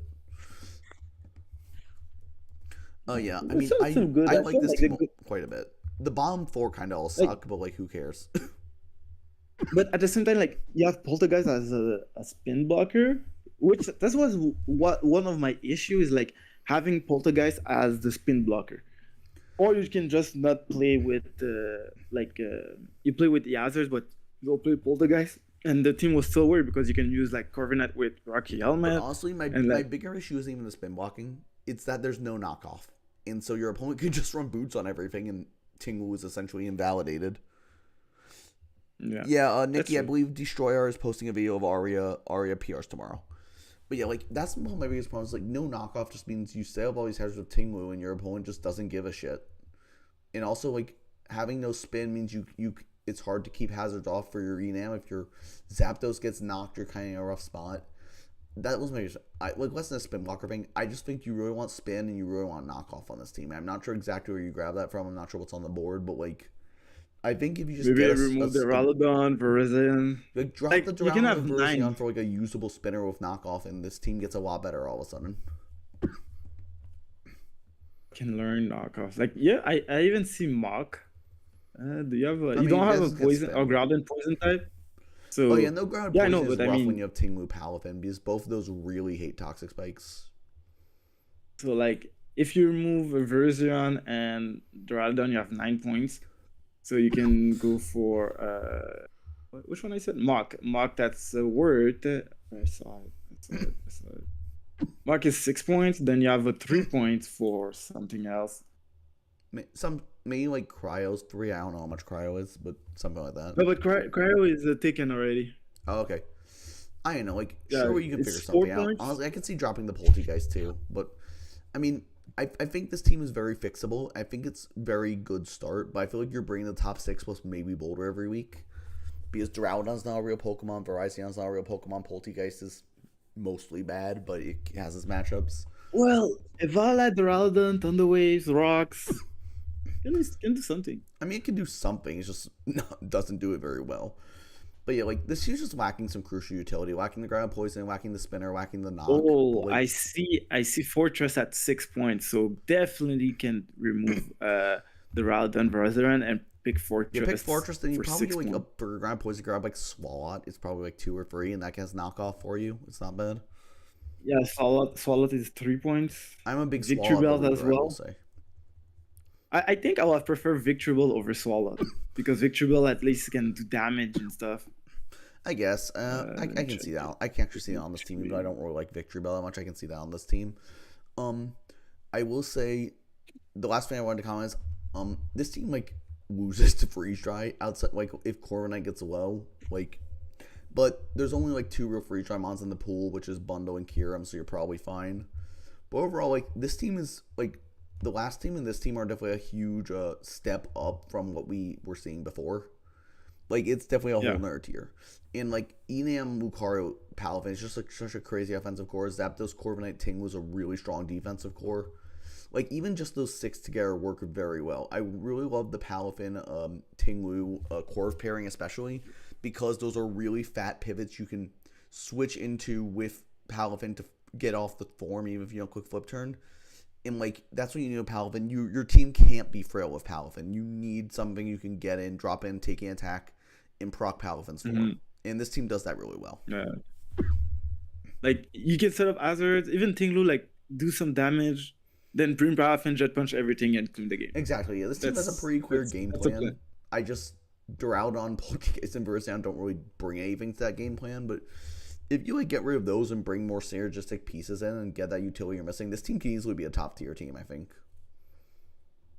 Oh yeah, I it's mean still some good. I I like feel this like the team good, quite a bit. The bottom 4 kind of all like, suck, but like who cares? but at the same time, like you have Poltergeist as a spin blocker, which that was what one of my issues, like having Poltergeist as the spin blocker. Or you can just not play with you play with the others, but you go play Poltergeist, and the team was still weird because you can use like Corviknight with Rocky But Helmet honestly, and my like bigger issue isn't even the spin blocking. It's that there's no knockoff. And so your opponent could just run boots on everything and Tingwu is essentially invalidated. yeah, Yeah, that's Nikki, I true. believe Destroyer is posting a video of Aria PRs tomorrow. But yeah, like that's one of my biggest problems. Like no knockoff just means you set up all these hazards with Tingwu and your opponent just doesn't give a shit. And also like having no spin means you it's hard to keep hazards off for your Enam. If your Zapdos gets knocked, you're kind of in a rough spot. That was my like less than a spin blocker thing. I just think you really want spin and you really want knockoff on this team. I'm not sure exactly where you grab that from. I'm not sure what's on the board, but like I think if you just Maybe I get remove the Ralodon, Verizon. like drop the Like you can Duraludon have and Verzion 9. for like a usable spinner with knockoff, and this team gets a lot better all of a sudden. Can learn knockoff. Like yeah, I even see Mach. Do you have I you mean, don't have a this gets poison or spin. Groudon poison type? Oh yeah, So no ground yeah, I know, poison is but I rough when mean, you have Tinglu Palafin because both of those really hate toxic spikes. so like if you remove a Verzion and Duraludon, you have 9 points. So you can go for which one I said? Mach. Mach, that's a word. I saw it. I saw it. Mach is 6 points. Then you have a 3 points for something else. Some maybe like Cryo's 3. I don't know how much Cryo is, but something like that. No, but Cryo is taken already. Oh, okay. I don't know, like Yeah, sure you can it's figure four something out. points. Honestly, I can see dropping the Poltergeist too, but I mean, I think this team is very fixable. I think it's very good start, but I feel like you're bringing the top 6 plus maybe Boulder every week because Duraludon's not a real Pokemon, Verizon's not a real Pokemon, Poltergeist is mostly bad, but it has its matchups. Well, Evala, Duraludon, Thunder Waves, Rocks can do something. I mean, it can do something. It's just doesn't do it very well. But yeah, like this team's just lacking some crucial utility, lacking the ground poison, lacking the spinner, lacking the knock. Oh, But like, I see Fortress at 6 points, so definitely can remove the Raldan Verizon and pick Fortress. you pick Fortress, then you for probably 6 do like a points. for ground poison grab like Swalot. It's probably like 2 or 3, and that gets knockoff for you. It's not bad. Yeah, Swalot is 3 points. I'm a big Victory Swalot Belt as believer, I will well. say. I think I will prefer Victory Belt over Swalot because Victory Belt at least can do damage and stuff. I guess. I Let me can check see that. it. I can actually see that on this team, but I don't really like Victory Bell that much. I can see that on this team. I will say the last thing I wanted to comment is this team like loses to freeze dry outside like if Corviknight gets low, like but there's only like 2 real freeze dry mons in the pool, which is Bundle and Kyurem, so you're probably fine. But overall, like this team is like the last team and this team are definitely a huge step up from what we were seeing before. Like it's definitely a Yeah. whole nother tier. And like Enam, Lucario, Palafin is just like such a crazy offensive core. Zapdos, Corviknight, Ting was a really strong defensive core. Like even just those 6 together work very well. I really love the Palafin, Tinglu, Corv pairing especially because those are really fat pivots you can switch into with Palafin to get off the form, even if you don't quick flip turn. And like that's when you need a Paladin. Your team can't be frail with Paladin. You need something you can get in, drop in, take an attack, and proc Paladins for. Mm-hmm. And this team does that really well. Yeah. Like you can set up hazards, even Tinglu like do some damage, then bring Path and Jet Punch everything and clean the game. Exactly. Yeah, this team has a pretty clear game plan. I just Droughton, Poltergeist, and Burst Down don't really bring anything to that game plan, but if you like get rid of those and bring more synergistic pieces in and get that utility you're missing, this team can easily be a top tier team, I think.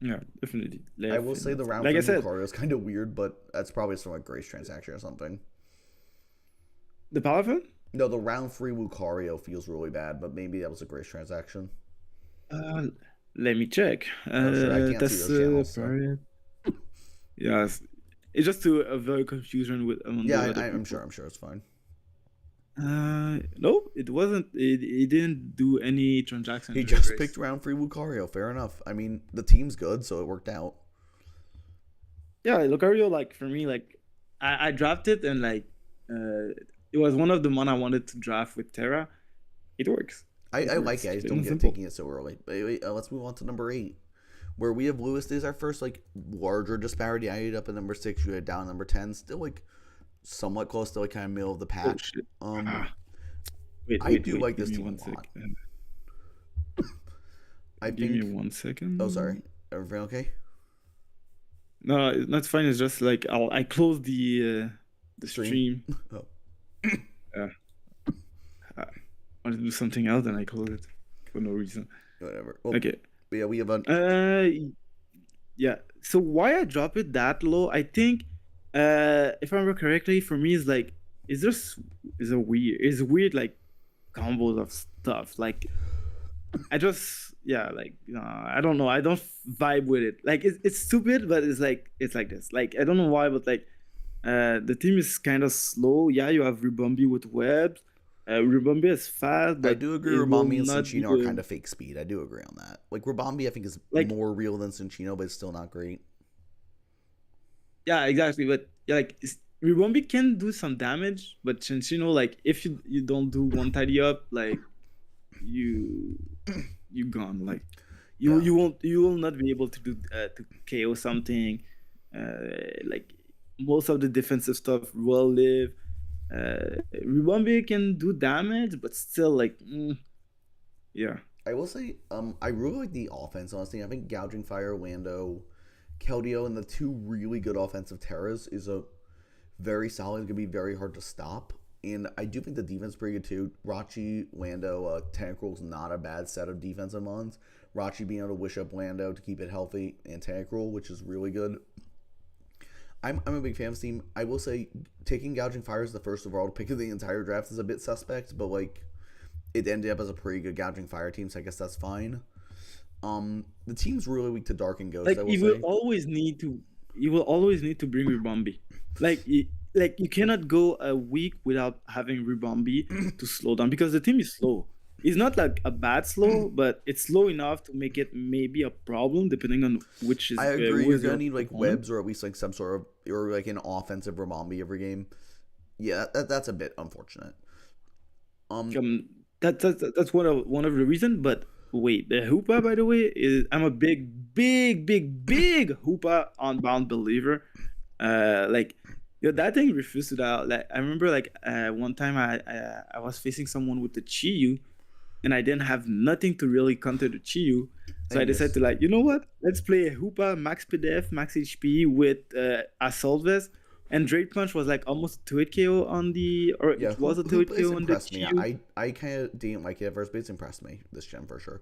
Yeah, definitely. I will say the round like for Lucario is kind of weird, but that's probably from a Grace transaction or something. The Paladin? No, the round 3 Lucario feels really bad, but maybe that was a Grace transaction. Let me check. Sure, I can't see those channels. So. Yeah, it's just to avoid confusion with. Yeah, I'm sure it's fine. No, it wasn't. It didn't do any transactions. He just picked round 3 Lucario. Fair enough. I mean, the team's good, so it worked out. Yeah, Lucario, like for me, like I drafted and like it was one of the one I wanted to draft with Terra. It works. I like it. I just don't get taking it so early. But anyway, let's move on to number 8, where we have Lewis. This is our first like larger disparity. I ended up at number 6. You had down number 10. Still like somewhat close to like kind of middle of the pack. I do like this team a lot. Give me 1 second. Oh, sorry. Everything okay? No, that's fine. It's just like I closed the stream. Oh. Yeah. I wanted to do something else and I closed it for no reason. Whatever. Well, okay. Yeah, we have a. Yeah. So why I drop it that low? I think, if I remember correctly, for me it's weird like combos of stuff. Like I just I don't know. I don't vibe with it. Like it's stupid, but it's like this. Like I don't know why, but like the team is kind of slow. Yeah, you have Ribombi with webs. Ribombi is fast. But I do agree. Ribombi and Cinccino are kind of fake speed. I do agree on that. Like Ribombi, I think is like, more real than Cinccino, but it's still not great. Yeah, exactly. But yeah, like Ribombi can do some damage, but Cinccino, like if you don't do one tidy up, like you gone. Like you will not be able to do to KO something. Like most of the defensive stuff will live. Ribombi can do damage, but still like yeah. I will say I really like the offense, honestly. I think Gouging Fire, Lando, Keldeo, and the 2 really good offensive Terras is a very solid. It's going to be very hard to stop. And I do think the defense is pretty good too. Rachi, Lando, Tentacruel is not a bad set of defensive mons. Rachi being able to wish up Lando to keep it healthy, and Tentacruel, which is really good. I'm a big fan of this team. I will say taking Gouging Fire as the first overall pick of the entire draft is a bit suspect, but like it ended up as a pretty good Gouging Fire team, so I guess that's fine. The team's really weak to Dark and Ghost. Like you will always need to bring Ribombi. Like you cannot go a week without having Ribombi to slow down because the team is slow. It's not like a bad slow, but it's slow enough to make it maybe a problem depending on which is. I agree. You're gonna need like webs or at least like some sort of or like an offensive Ribombi every game. Yeah, that's a bit unfortunate. That's one of the reasons. But wait, the Hoopa, by the way, I'm a big Hoopa Unbound believer. Like. Yo, that thing refused to die. Like I remember, like one time I was facing someone with the Chiyu, and I didn't have nothing to really counter the Chiyu, so I decided to like, you know what? Let's play a Hoopa max PDF, max HP with Assault Vest, and Drake Punch was like almost a 2-hit KO on the, or it was a 2-hit KO on the Chiyu. I kind of didn't like it at first, but it's impressed me this gen for sure.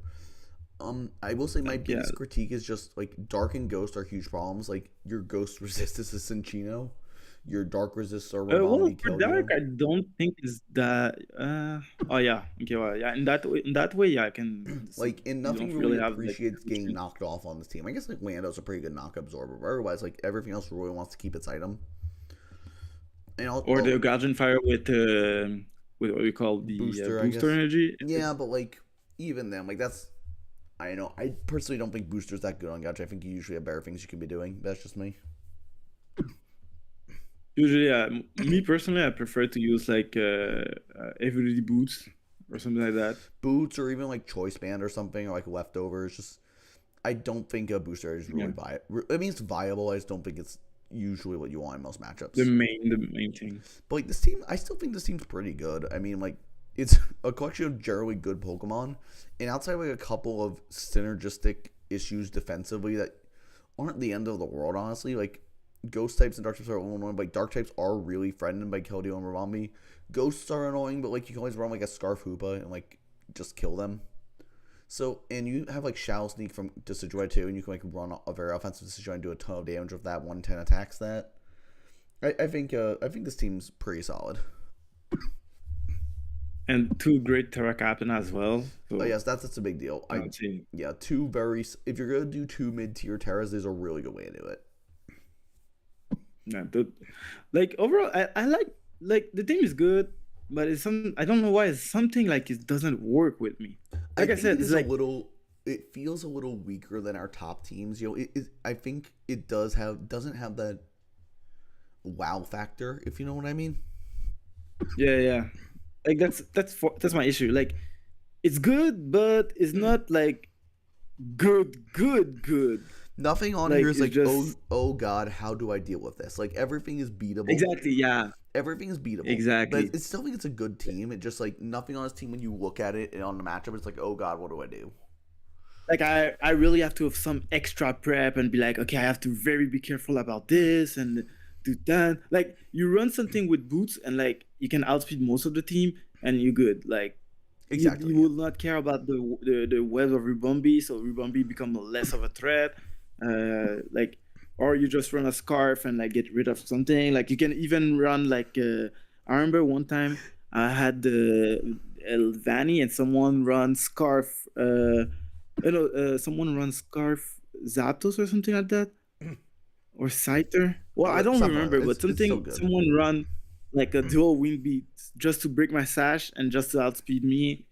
I will say my biggest critique is just like Dark and Ghost are huge problems. Like your Ghost resistance is Cinccino. Your Dark Resist or Ribombi for Dark, I don't think is that. Oh yeah, okay, well, yeah. In that way, yeah, I can. Like, and nothing really appreciates getting knocked off on this team. I guess like Lando's a pretty good knock absorber, but otherwise, like everything else really wants to keep its item. And or the Gouging Fire with what we call the booster energy. Yeah, but like even then, like that's. I know. I personally don't think booster's that good on Gouge. I think you usually have better things you can be doing. That's just me. Usually, me personally, I prefer to use like everyday boots. or something like that. Boots or even like choice band or something or like leftovers. Just I don't think a booster is really Yeah, viable. I mean, it's viable. I just don't think it's usually what you want in most the matchups. main thing. But like this team, I still think this team's pretty good. I mean, like it's a collection of generally good Pokemon, and outside of like a couple of synergistic issues defensively that aren't the end of the world, honestly. Like Ghost types and Dark types are annoying, but like Dark types are really threatened by Keldeo and Ribombee. Ghosts are annoying, but like you can always run like a Scarf Hoopa and like just kill them. So and you have like Shadow Sneak from Decidueye too, and you can like run a very offensive Decidueye and do a ton of damage if that 110 attacks that. I think this team's pretty solid. And two great Terra Captain as well. Oh So yes, that's a big deal. Yeah, two very. If you're gonna do two mid tier Terras, there's a really good way to do it. yeah, like overall, I like the team is good, but it's some I don't know why it's something like it doesn't work with me. Like I think said, it it's is a like little. It feels a little weaker than our top teams. You know, I think it doesn't have that wow factor. If you know what I mean. yeah. Like that's my issue. Like it's good, but it's not like good. Nothing on Like here is it's like, just oh god, how do I deal with this? Like everything is beatable. exactly, yeah, Everything is beatable. But exactly. it's still think it's a good team. It just like nothing on this team when you look at it and on the matchup, it's like, oh god, what do I do? Like I really have to have some extra prep and be like, okay, I have to very be careful about this and do that. Like you run something with boots and like you can outspeed most of the team and you're good. Like Exactly. you will not care about the web of Ribombee, so Ribombee become less of a threat. Like or you just run a scarf and like get rid of something. Like you can even run like I remember one time I had the Vanny and someone run scarf. Someone runs scarf Zapdos or something like that, or Scyther. Well, I don't Something like remember, that. but It's still something good. someone run like a dual wing beat just to break my sash and just to outspeed me.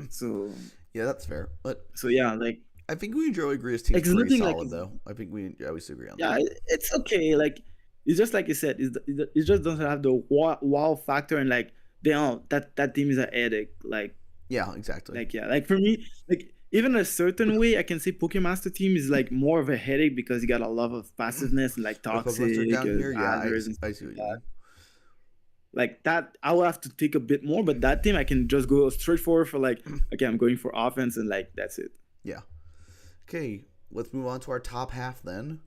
So Yeah, that's fair. But yeah, like I think we generally agree his team's it's pretty nothing like solid though. I think we always agree on yeah, that. it's okay. Like it's just like you said, it just doesn't have the wow factor and like damn that team is a headache. Yeah, exactly. Like yeah, like for me, like even a certain way, I can say Pokemaster team is like more of a headache because you got a lot of passiveness and like With Professor toxic down here, yeah, ladders and I stuff see like what you that. mean. Like that, I will have to take a bit more, but that team I can just go straight forward for like, okay, I'm going for offense and like that's it. Yeah. Okay, let's move on to our top half then.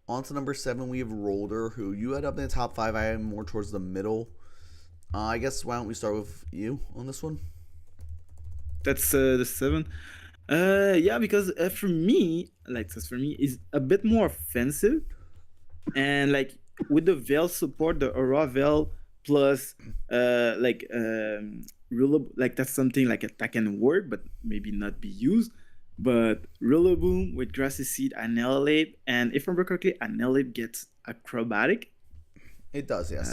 On to number 7, we have Rolder, who you had up in the top 5. I am more towards the middle. I guess why don't we start with you on this one? That's the 7. Yeah, because for me, like this for me is a bit more offensive, and like with the Veil support, the Aura Veil plus Rillaboom, like that's something like that can work, but maybe not be used. But Rillaboom with Grassy Seed, Annihilate, and if I remember correctly, Annihilate gets acrobatic. It does, yes.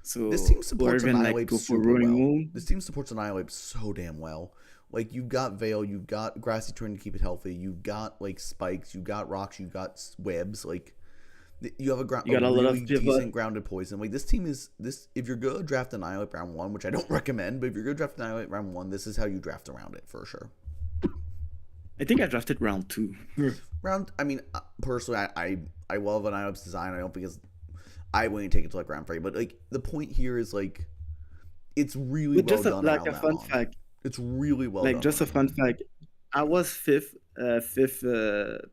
So This team or supports even like Annihilate go for super Roaring well. Moon. This team supports Annihilate so damn well. Like you've got Veil, you've got Grassy Turn to keep it healthy, you've got like spikes, you've got rocks, you've got webs. Like you have a You got a lot really of decent grounded poison. Like this team is this. If you're gonna draft Annihilate round 1, which I don't recommend, but if you're gonna draft Annihilate round 1, this is how you draft around it for sure. I think I drafted round 2. I mean, personally, I love Annihilate's design. I don't think it's. I wouldn't take it to like round 3, but like the point here is like, it's really But well just done like around a that fun long. fact, It's really well like done. just a fun fact, I was fifth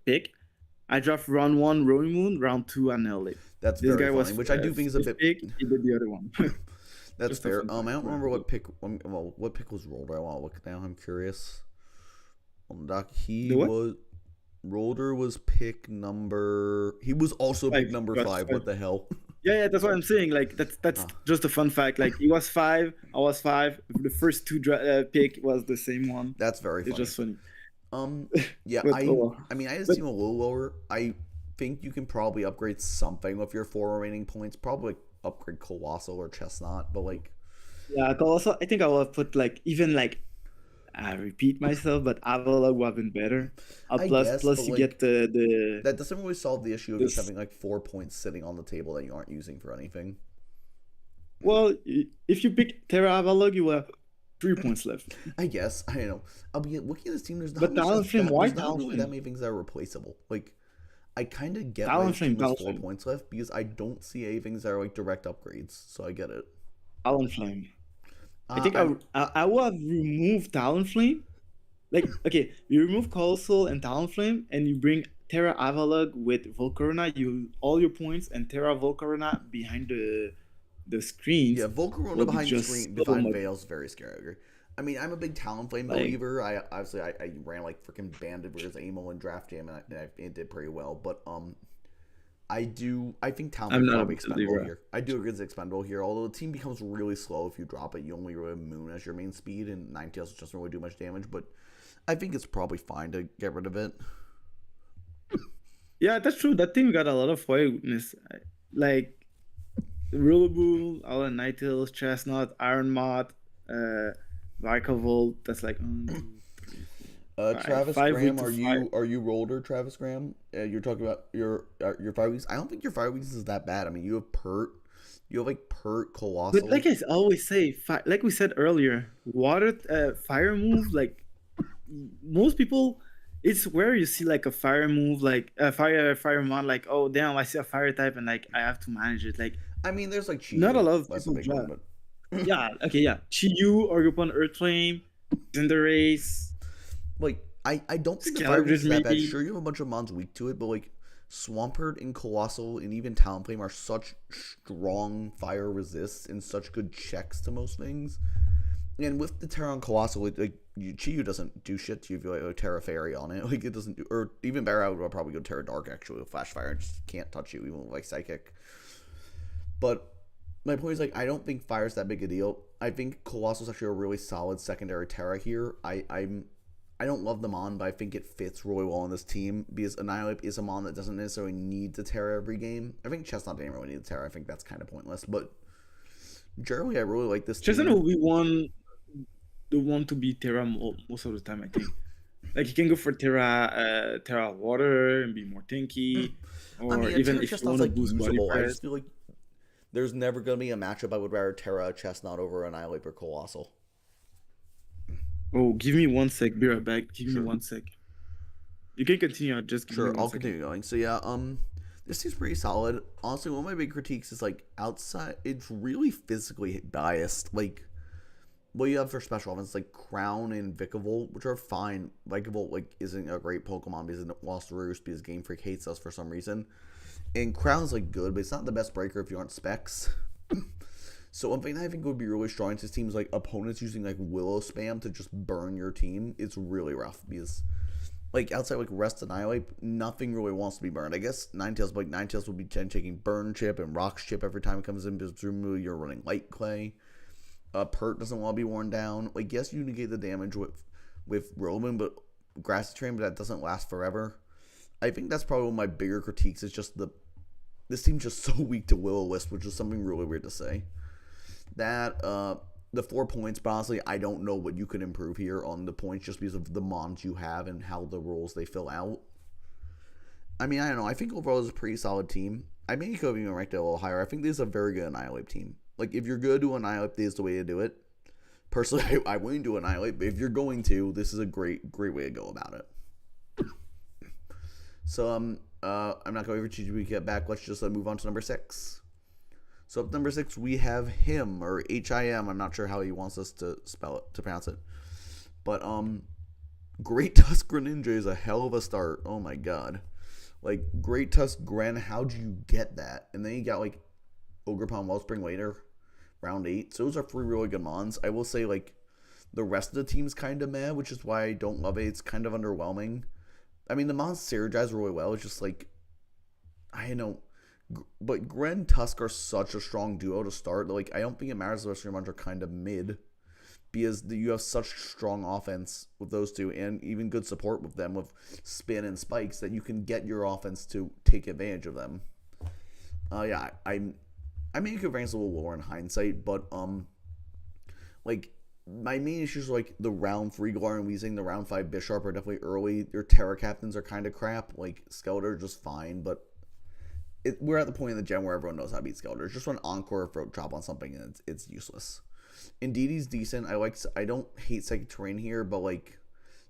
pick. I draft round 1 Roaring Moon, round 2 Annihilate. That's This very guy funny, was which I do think is a fifth bit. pick. He did the other one. That's Just a fair. fun I fact. don't remember what pick. Well, what pick was Rolder? I want to look now. I'm curious. On the doc, The what? was Rolder was pick number. He was also pick 5. number Got 5. 5. What the hell? Yeah, that's what I'm saying. Like that's Ah, just a fun fact. Like he was 5, I was 5. The first 2 pick was the same one. that's very It's funny. just funny. Yeah, But oh well. I mean, I just But seem a little lower. I think you can probably upgrade something with your 4 remaining points. Probably upgrade Colossal or Chestnut, but like, yeah, also I think I will have put like even like I repeat myself, but Avalog would have been better. I Plus guess, but you like, get the that doesn't really solve the issue of just this. having like 4 points sitting on the table that you aren't using for anything. Well, if you pick Terra Avalog, you will have 3 points left. I guess I don't know. I'll be looking at this team. But why There's not really that Talonflame? many things that are replaceable. Like I kind of get why this Talonflame, team has 4 Talonflame, points left because I don't see any things that are like direct upgrades. So I get it. Talonflame. I think I'm I would have removed Talonflame. Like, okay, you remove Colossal and Talonflame, and you bring Terra Avalug with Volcarona. You all your points and Terra Volcarona behind the screens Yeah, Volcarona will be behind just screen so behind much Veil's very scary. I agree. I mean, I'm a big Talonflame like. believer. I obviously I ran like freaking Bandit versus Amo and Draft Jam, and it did pretty well. But I think I'm Talonflame's not a probably expendable believer. here. I do agree it's expendable here. Although the team becomes really slow if you drop it, you only really have Moon as your main speed, and Ninetales doesn't really do much damage. But I think it's probably fine to get rid of it. Yeah, that's true. That team got a lot of weakness. Like Rillaboom, Alan Ninetales, Chestnut, Iron Mod, uh, Vikavolt. That's like Travis five Graham, with to five. are you roller, Travis Graham? You're talking about your 5 weeks. I don't think your 5 weeks is that bad. I mean, you have Pert, you have like Pert, But like Colossal. I always say, like we said earlier, water, fire move. Like most people, it's where you see like a fire move, like a fire mod. Like, oh damn, I see a fire type, and like I have to manage it. Like I mean, there's like not a Chiyu. lot of That's a people big one, draw. but Yeah, okay, yeah. Chiyu or upon Earthflame, Cinderace, like I don't think the 5 weeks Scaladrius is that bad. maybe. Sure, you have a bunch of mons weak to it, but like Swampert and Colossal and even Talonflame are such strong fire resists and such good checks to most things. And with the Terra and Colossal, like Chiyu doesn't do shit to you if you like Terra Fairy on it. Like it doesn't do, or even better, I would probably go Terra Dark actually with Flash Fire. It just can't touch you even with like Psychic. But my point is like I don't think fire's that big a deal. I think Colossal's actually a really solid secondary Terra here. I don't love the Mon, but I think it fits really well on this team because Annihilate is a Mon that doesn't necessarily need to Terra every game. I think Chestnut didn't really need to Terra. I think that's kind of pointless. But generally, I really like this Chesson team. will be the one to be Terra most of the time. I think. Like you can go for Terra Water and be more tanky, I or mean, even Terra if you Chestnut's want to like boost body usable. I press. just feel like there's never gonna be a matchup I would rather Terra Chestnut over Annihilate or Colossal. Oh, give me 1 sec. Be right back. Give me Sure. 1 sec. You can continue. Just give me Sure, one I'll second. continue going. So yeah, this seems pretty solid. Honestly, one of my big critiques is like outside. It's really physically biased. Like what you have for special offense, like Crown and Vikavolt, which are fine. Vikavolt like isn't a great Pokemon because it lost Roost because Game Freak hates us for some reason. And Crown's like good, but it's not the best breaker if you aren't specs. So one thing that I think would be really strong to this team is like opponents using like Willow spam to just burn your team. It's really rough because like outside like Rest Annihilate, nothing really wants to be burned. I guess Ninetales, but like Ninetales will be taking Burn Chip and Rocks Chip every time it comes in because presumably you're running Light Clay. Pert doesn't want to be worn down. Like yes, you negate the damage with Roman, but Grassy Train, but that doesn't last forever. I think that's probably one of my bigger critiques. Is just this team's just so weak to Will-O-Wisp, which is something really weird to say. That the 4 points, but honestly, I don't know what you could improve here on the points just because of the mons you have and how the roles they fill out. I mean, I don't know. I think overall it's a pretty solid team. I may could even rank it a little higher. I think this is a very good Annihilate team. Like, if you're good to Annihilate, this is the way to do it. Personally, I wouldn't do Annihilate, but if you're going to, this is a great way to go about it. So, I'm not going to wait for get back. Let's just move on to number 6. So up number 6, we have him, or H-I-M. I'm not sure how he wants us to spell it, to pronounce it. But, Great Tusk Greninja is a hell of a start. Oh my god. Like, Great Tusk Gren, how'd you get that? And then you got, like, Ogerpon Wellspring later, round 8. So those are 3 really good mons. I will say, like, the rest of the team's kind of meh, which is why I don't love it. It's kind of underwhelming. I mean, the mons synergize really well. It's just, like, I don't know. But Gren Tusk are such a strong duo to start. Like, I don't think it matters the rest of your mons are kind of mid. Because you have such strong offense with those two and even good support with them with spin and spikes that you can get your offense to take advantage of them. Yeah, I mean, you could rank a little lower in hindsight, but like my main issues are like the round 3 Galar and Weezing, the round 5 Bisharp are definitely early. Your Terra Captains are kind of crap. Like Skeletor just fine, but we're at the point in the gen where everyone knows how to beat Skeletor. Just run Encore or Throat Chop on something and it's useless. Indeedy's decent. I don't hate Psychic Terrain here, but like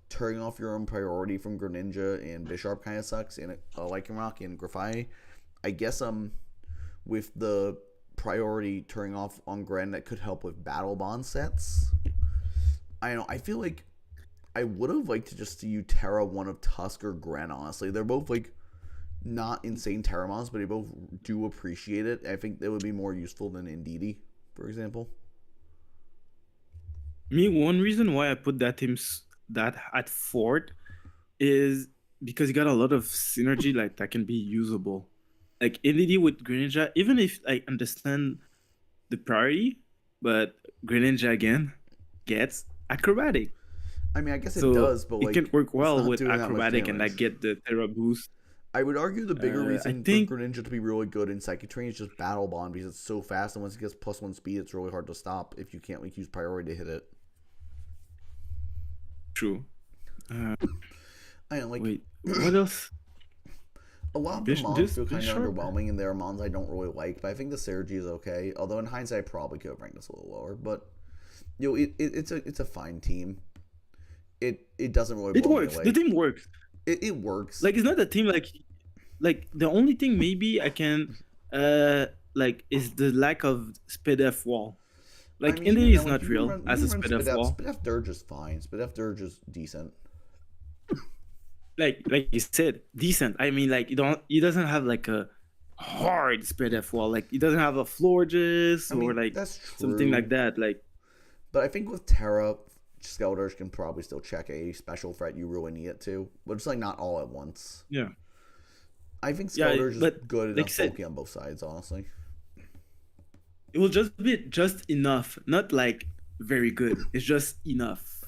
turning off your own priority from Greninja and Bisharp kind of sucks. And Lycan Rock and Grafai, I guess with the priority turning off on Gren, that could help with Battle Bond sets. I don't know. I feel like I would have liked to just see you Terra one of Tusk or Gren. Honestly, they're both like not insane Terra mons, but they both do appreciate it. I think they would be more useful than Indeedee, for example. Me, one reason why I put that at fourth is because you got a lot of synergy like that can be usable. Like NDD with Greninja, even if I understand the priority, but Greninja again gets acrobatic. I mean, I guess it So does, but like it can work well with doing that much acrobatic and damage. like get the Terra boost. I would argue the bigger I reason think for Greninja to be really good in Psychic Terrain is just Battle Bond, because it's so fast, and once it gets +1 speed, it's really hard to stop if you can't like use priority to hit it. true. I don't like. Wait, what else? A lot of the Bish- mons this feel kind of Bisharp? underwhelming, and there are mons I don't really like, but I think the Synergy is okay. Although in hindsight, I probably could have ranked this a little lower. But it's a fine team. It doesn't really It blow me works. away. The team works. It works. Like it's not a team like the only thing maybe I can like is the lack of SPDF wall. Like I mean, Indy even is then, not like, real as a SPDF wall. Spidef Dirge is fine. Spidef Dirge is decent. Like you said, decent. I mean, like he doesn't have like a hard SPDF wall. Like he doesn't have a Florges I mean, or like that's true. something like that. Like But I think with Terra, Skeldurge can probably still check a special threat you really need it to. But it's like not all at once. yeah. I think Yeah, Skeldurge is but good like enough you said- bulky on both sides, honestly. It will just be just enough, not like very good. It's just enough,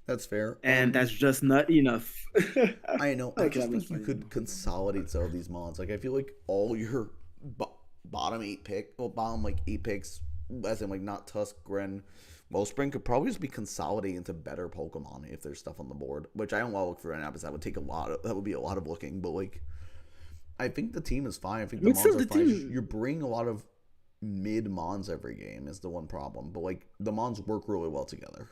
That's fair. and that's just not enough. I know. I Okay, just that was think you funny. could consolidate some of these mons. Like I feel like all your bottom 8 picks, as in like not Tusk, Gren, Wellspring, could probably just be consolidated into better Pokemon if there's stuff on the board. Which I don't want to look for right now because that would be a lot of looking. But like, I think the team is fine. I think the But still, mons are the fine. team- You're bringing a lot of mid mons every game is the one problem. But like the mons work really well together.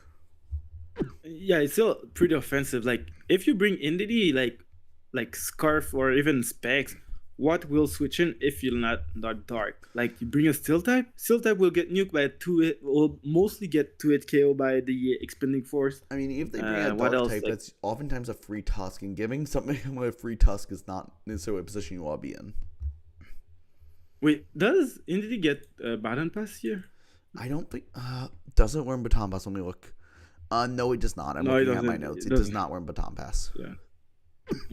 Yeah, it's still pretty offensive. Like if you bring Entity like Scarf or even Specs, what will switch in if you're not dark? Like you bring a Steel type will get nuked by will mostly get 2-hit KO by the expanding force. I mean, if they bring a what dark else, type, like- that's oftentimes a free Tusk, and giving something with a free Tusk is not necessarily a position you want to be in. Wait, does Entity get Baton Pass here? I don't think doesn't learn Baton Pass. Let me look. No, it does not. I'm No, it looking at my doesn't. notes. It It does doesn't. not learn Baton Pass. Yeah.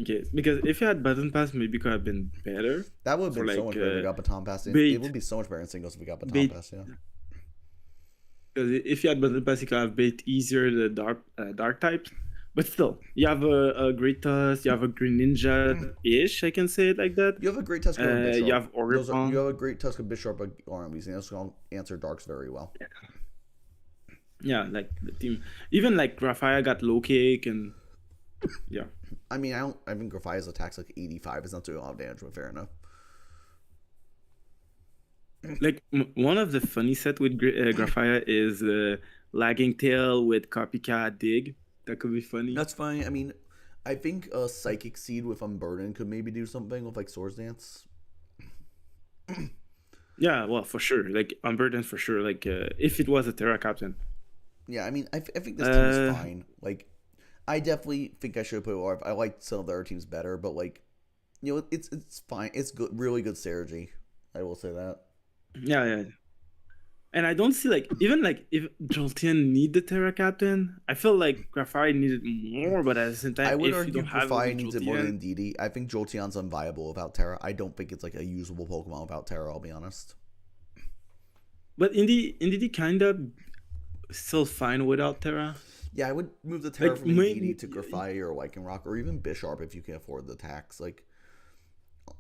Okay, because if you had Baton Pass, maybe could have been better. That would have For been so like, much better if we got Baton Pass. It bait. would be so much better in singles if we got Baton Bait. Pass. Yeah. Because if you had Baton Pass, you could have bait easier the dark types. But still, you have a Great Tusk, you have a Green Ninja-ish, I can say it like that. You have a great Tusk and Bisharp. You have Origin. You have a great Tusk and Bisharp armies, and that's going to answer Darks very well. Yeah, like the team. Even like Graphia got low kick and yeah. I mean, I think Graphia's attacks like 85. It's not doing a lot of damage, but fair enough. Like one of the funny set with Graphia is Lagging Tail with Copycat Dig. That could be funny. That's fine. I mean, I think a Psychic Seed with Unburden could maybe do something with like Swords Dance. Yeah, well, for sure. Like Unburdened for sure. Like if it was a Terra Captain. Yeah, I mean, I think this team is fine. Like, I definitely think I should have put it. I like some of the other teams better, but like, you know, it's fine. It's good, really good synergy. I will say that. Yeah. And I don't see like even like if Jolteon need the Terra Captain, I feel like Graphite needed more, but at the same time, I would if you argue don't have Grafai needs it more Jolteon- than Didi. I think Jolteon's unviable without Terra. I don't think it's like a usable Pokemon without Terra. I'll be honest. But Indeed kind of still fine without Terra. Yeah, I would move the Terra Like, from maybe- Didi to Grafai or Lycanroc or even Bisharp if you can afford the tax. Like,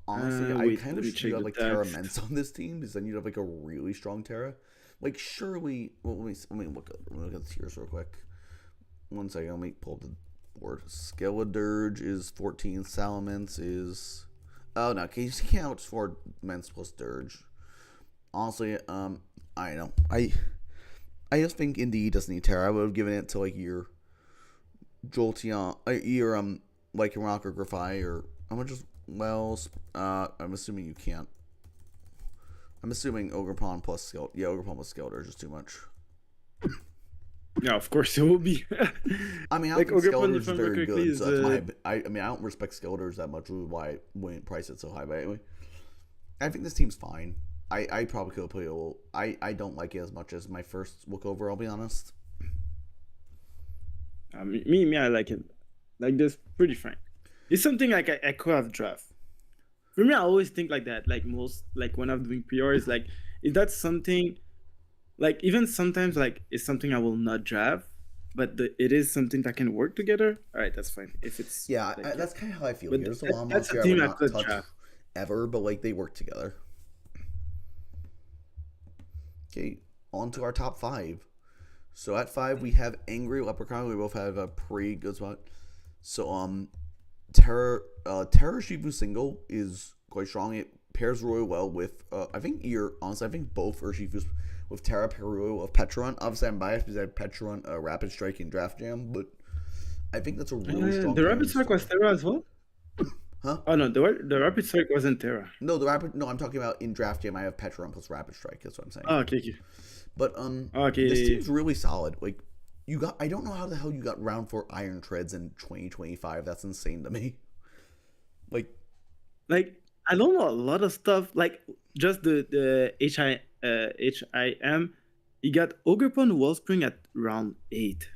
honestly, I Wait, kind let of me should check have the like Terra text. Ments on this team because then you'd have like a really strong Terra. Like, surely. Well, let me look at the tiers real quick. 1 second. Let me pull up the board. Skeledirge is 14. Salamence is. Oh no, you can't afford Ments plus Dirge. Honestly, I don't know. I I just think Indeed doesn't need Terra. I would have given it to like your Jolteon, your like Rock or Grafai, or I'm gonna just I'm assuming you can't. I'm assuming Ogerpon plus Skill. Yeah, Ogerpon plus Skeletor is just too much. Yeah, of course it will be. I mean, I like don't think Ogerpon, Skeletor if is I remember very correctly, good. is So that's my. I mean, I don't respect Skeletors that much, which is why I wouldn't price it so high. But anyway, I think this team's fine. I probably could play a little. I don't like it as much as my first look over. I'll be honest. Me, I like it. Like this, pretty fine. It's something like I could have draft. For me, I always think like that. Like most, like when I'm doing PRs, like if that's something, like even sometimes like it's something I will not draft, but it is something that can work together. All right, that's fine. If it's Yeah, like, that's kind of how I feel. but Here's a lot that's a monster I team would I not could touch draft. ever, but like they work together. Okay, on to our top 5. So at 5 we have Angry Leprechaun. We both have a pretty good spot. So Terra Shifu single is quite strong. It pairs really well with I think both Urshifus with Terra pair really well with Petron. Obviously I'm biased because I have Petron, Rapid Strike, and Draft Jam, but I think that's a really strong. The Rapid Strike was Terra as well. Huh? Oh no, the Rapid Strike wasn't Terra. No, I'm talking about in Draft Jam I have Petron plus Rapid Strike. That's what I'm saying. Oh, okay. But this team's really solid. Like I don't know how the hell you got round 4 Iron Treads in 2025. That's insane to me. Like I don't know a lot of stuff. Like just the HIM, you got Ogerpon Wellspring at round 8.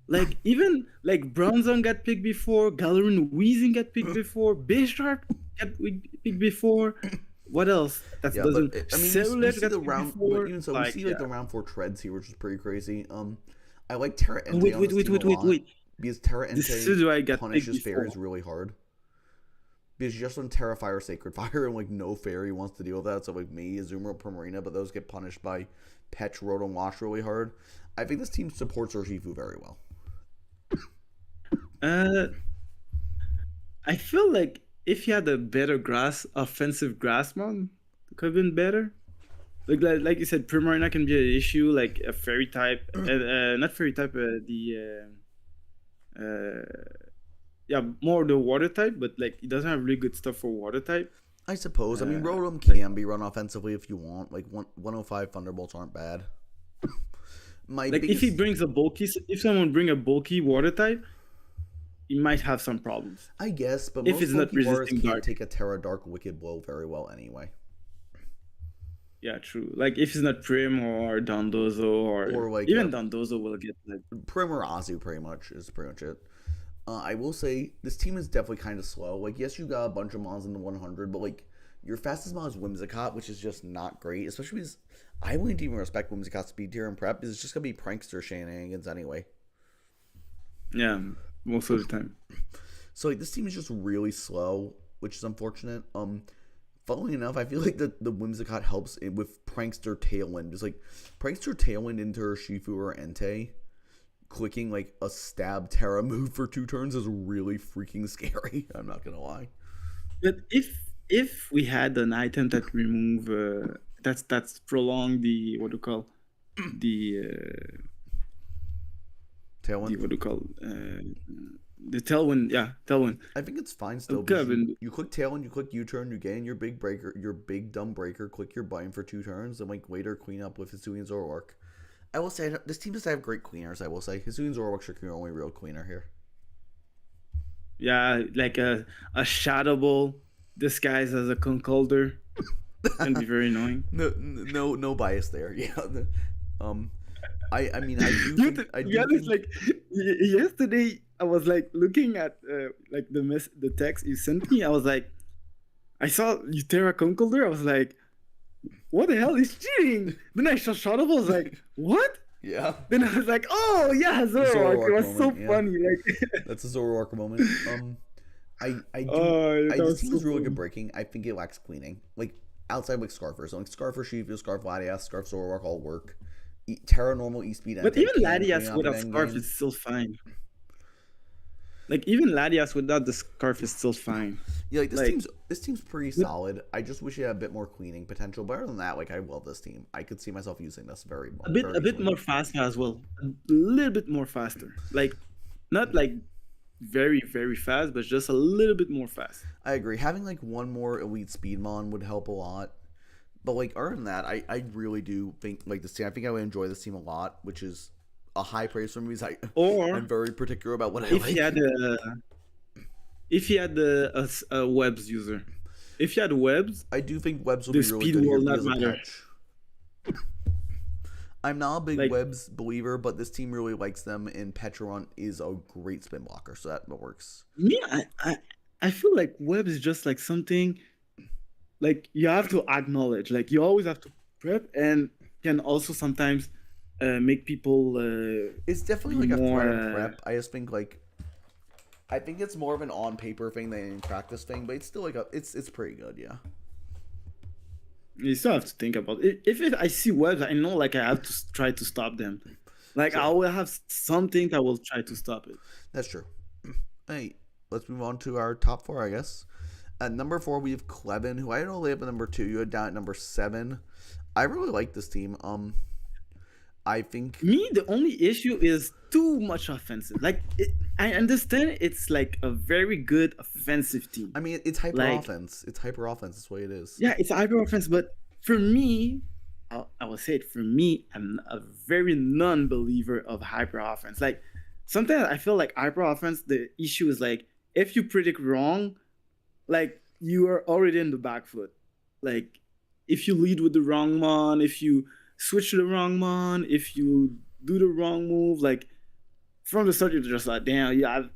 Like even like Bronzong got picked before, Galarian Weezing got picked before, Bisharp got picked before. What else? That doesn't. But, I mean, we see the round. But even so, we see like the round 4 treads here, which is pretty crazy. I like Terra Entei. Wait. Because Terra Entei punishes fairies really hard. Because just when Terra Fire, Sacred Fire, and like no fairy wants to deal with that, so like me, Azumarill, Primarina, but those get punished by Petch, Rotom, Wash really hard. I think this team supports Urshifu very well. I feel like if you had a better offensive grass mon, it could have been better. Like you said, Primarina can be an issue, like a fairy type, not fairy type, more the water type, but like it doesn't have really good stuff for water type. I suppose. I mean, Rotom can be run offensively if you want. Like 105 Thunderbolts aren't bad. If he brings if someone bring a bulky water type, he might have some problems. I guess, but if most it's not resisting can't dark. take a Terra Dark Wicked Blow very well anyway. Yeah, true. Like if it's not Prim or Dondozo or like even Dondozo will get like Prim or Azu pretty much it. I will say this team is definitely kind of slow. Like yes, you got a bunch of mons in the 100, but like your fastest mon is Whimsicott, which is just not great. Especially because I wouldn't even respect Whimsicott's speed tier in prep because it's just gonna be prankster shenanigans anyway. Yeah, most of the time. So like this team is just really slow, which is unfortunate. Funnily enough, I feel like the Whimsicott helps with Prankster Tailwind. Just like Prankster Tailwind into Urshifu or Entei, clicking like a stab Terra move for 2 turns is really freaking scary. I'm not gonna lie. But if we had an item that remove that's prolong the what do you call the Tailwind. What do you call the Tailwind? Yeah, Tailwind. I think it's fine still. You click Tailwind, you click U-turn, you gain your big breaker, your big dumb breaker. Click your bind for 2 turns, and like later clean up with Hisuian Zoroark. I will say this team does have great cleaners. I will say Hisuian Zoroark's your only real cleaner here. Yeah, like a Shadow Ball disguised as a Conkeldurr can be very annoying. No bias there. Yeah. I mean, I do think... like yesterday I was like looking at like the text you sent me. I was like, I saw Terra Conkeldurr. I was like, what the hell is cheating? Then I saw Shadow Ball. I was like, what? Yeah. Then I was like, oh yeah, Zoroark. It was so funny. Like that's a Zoroark moment. This team is really good breaking. I think it lacks cleaning. Like outside like Scarfer. So like Scarfer, Shifu, Scarf Latias, Scarf Zoroark all work. Terra normal E-speed. But even Latias without Scarf is still fine. Like even Ladias without the scarf is still fine. Yeah, like Like this team's pretty solid. I just wish it had a bit more cleaning potential. But other than that, like I love this team. I could see myself using this very a bit easily. more faster as well. A little bit more faster. Like not like very fast, but just a little bit more fast. I agree. Having like one more elite speedmon would help a lot. But like other than that, I really do think like this team. I think I would enjoy this team a lot, which is a high praise for me. Because I'm Or very particular about what I if like. he had a if he had a webs user, if he had webs, I do think webs will the be really speed good here will not because of matter. Petch. I'm not a big Like webs believer, but this team really likes them, and Petron is a great spin blocker, so that works. me, I feel like webs is just like something like you have to acknowledge. Like you always have to prep and can also sometimes make people It's definitely be like a more. threat of prep. I just think like I think it's more of an on paper thing than a practice thing, but it's still like it's pretty good, yeah. You still have to think about it. If I see webs, I know like I have to try to stop them. Like I Sure, will have something that will try to stop it. that's true. Hey, let's move on to our top four, I guess. At number 4, we have Clevin, who I had only up at number 2. You had down at number 7. I really like this team. I think Me, the only issue is too much offensive. Like I understand it's like a very good offensive team. I mean it's hyper Like offense. It's hyper offense. That's the way it is. yeah, it's a hyper offense, but for me, I will say it. For me, I'm a very non-believer of hyper offense. Like sometimes I feel like hyper offense. The issue is like if you predict wrong, like you are already in the back foot. Like if you lead with the wrong mon, if you switch to the wrong mon, if you do the wrong move, like from the start you're just like, damn, you have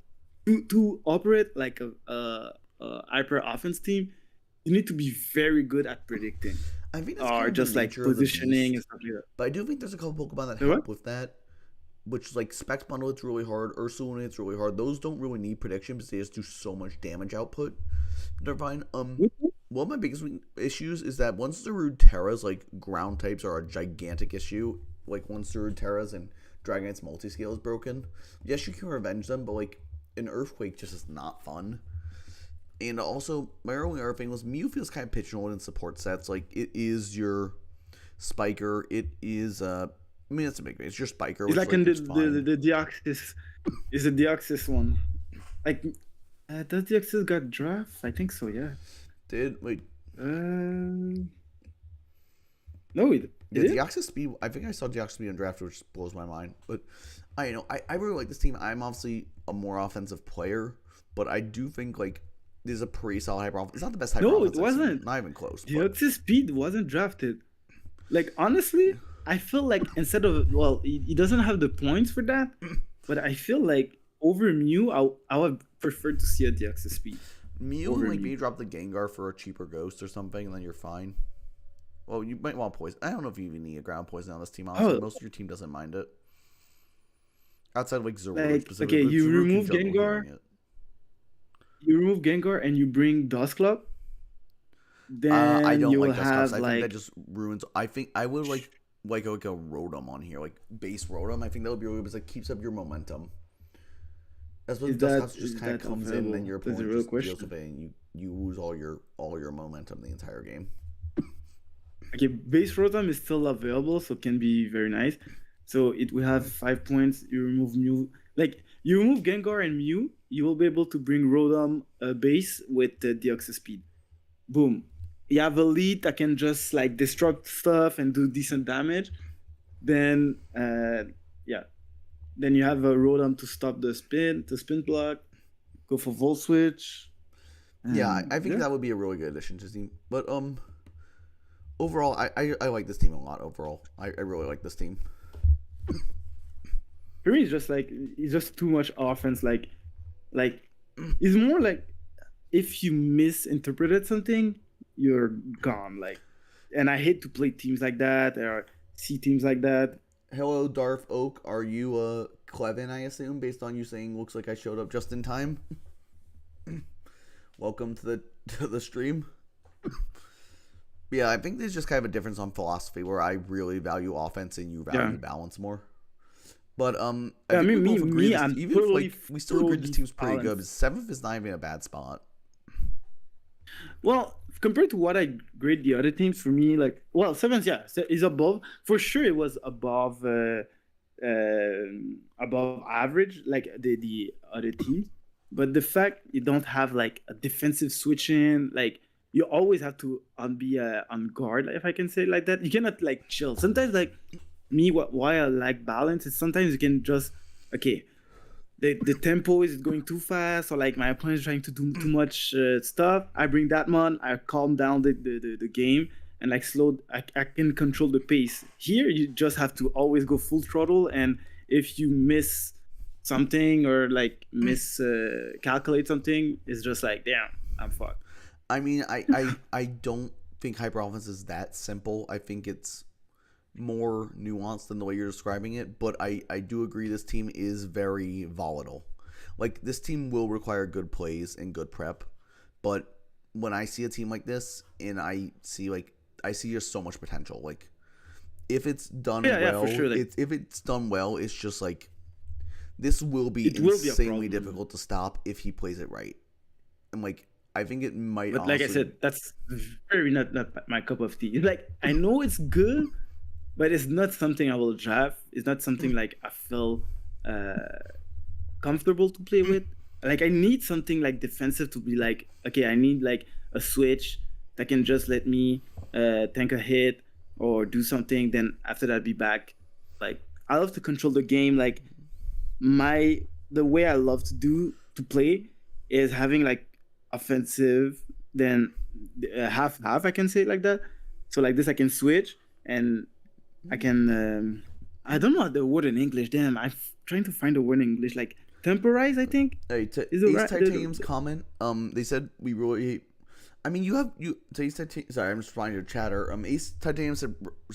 to operate like a hyper offense team. You need to be very good at predicting I think that's kind or of the just like nature of the positioning and beast. stuff like that. But I do think there's a couple Pokemon that Wait, what? help with that. Which like Specs Bundle, it's really hard. Ursuline, it's really hard. Those don't really need prediction because they just do so much damage output. They're fine. One of my biggest issues is that once the Rudeterras, like ground types, are a gigantic issue. Like once the Rudeterras and Dragonite's multi-scale is broken, yes, you can revenge them, but like an Earthquake just is not fun. And also, my only other thing was Mew feels kind of pigeonholed in support sets. Like it is your Spiker. It is I mean, that's a big thing. It's your Spiker, It's which like in like is fine. the Deoxys is the Deoxys one. Like does Deoxys got draft? I think so, yeah. Did wait? No, it Yeah, did. Deoxys Speed. I think I saw Deoxys Speed on draft, which blows my mind. But I really like this team. I'm obviously a more offensive player, but I do think like there's a pretty solid hyper offense. It's not the best hyper No, offense it I've seen. wasn't. Not even close. But Deoxys Speed wasn't drafted. Like honestly, I feel like instead of well, he doesn't have the points for that, but I feel like over Mew, I would prefer to see a Deoxys Speed Mew, over like Mew. maybe drop the Gengar for a cheaper Ghost or something, and then you're fine. Well, you might want poison. I don't know if you even need a ground poison on this team. Honestly, Oh, most of your team doesn't mind it. Outside of like Zero like specifically, okay, but you Zero can remove juggle Gengar, healing it. and you bring Dustclub, I then don't you will like Dust Cups. have I think that like just ruins. I think I would like a Rotom on here, like base Rotom. I think that would be really because it keeps up your momentum. As well, Dust Cups just kind of comes in, and then your That's a opponent real just deals question. with it, and you lose all your momentum the entire game. Okay, base Rotom is still available, so can be very nice. So it will have 5 points. You remove Mew, like you remove Gengar and Mew, you will be able to bring Rotom base with the Deoxys Speed. Boom. You have a lead that can just like disrupt stuff and do decent damage. Then yeah, then you have a Rotom to stop the spin block, go for Volt Switch. Yeah, And I think yeah. that would be a really good addition to the team. But overall, I like this team a lot. Overall, I really like this team. For me, it's just too much offense. Like it's more like if you misinterpreted something, you're gone. Like, and I hate to play teams like that or see teams like that. Hello, Darth Oak. Are you Clevin? I assume, based on you saying looks like I showed up just in time. Welcome to the stream. Yeah, I think there's just kind of a difference on philosophy where I really value offense and you value balance more. But I I think we mean, both agree this, I'm even if totally like we still agree this totally team's pretty good. balanced. Seventh is not even a bad spot. Well, compared to what I grade the other teams, for me, like, well, seventh, yeah, is above for sure. It was above average, like the other teams. But the fact you don't have like a defensive switch in, like you always have to be on guard, if I can say it like that. You cannot like chill. Sometimes, like me, why I like balance is sometimes you can just okay. The tempo is going too fast, or like my opponent is trying to do too much stuff. I bring that one, I calm down the game, and like I can control the pace. Here, you just have to always go full throttle, and if you miss something or like calculate something, it's just like, damn, I'm fucked. I mean, I don't think hyper offense is that simple. I think it's more nuanced than the way you're describing it, but I do agree this team is very volatile. Like, this team will require good plays and good prep, but when I see a team like this and I see just so much potential. Like, if it's done well, for sure. Like, if it's done well, it's just like this will be it will be a insanely problem. difficult to stop if he plays it right. And like, I think it might. But honestly, like I said, that's very not my cup of tea. It's like I know it's good, but it's not something I will draft. It's not something like I feel comfortable to play with. Like I need something like defensive to be like, okay, I need like a switch that can just let me tank a hit or do something. Then after that, be back. Like I love to control the game. Like the way I love to play is having like offensive, then half I can say it like that. So like this, I can switch and I can. I don't know the word in English. Damn, I'm trying to find the word in English. Like temporize, I think. Hey, Is it Ace right? Titanium's comment. They said we really. I mean, you Ace Titanium. Sorry, I'm just finding your chatter. Ace Titanium said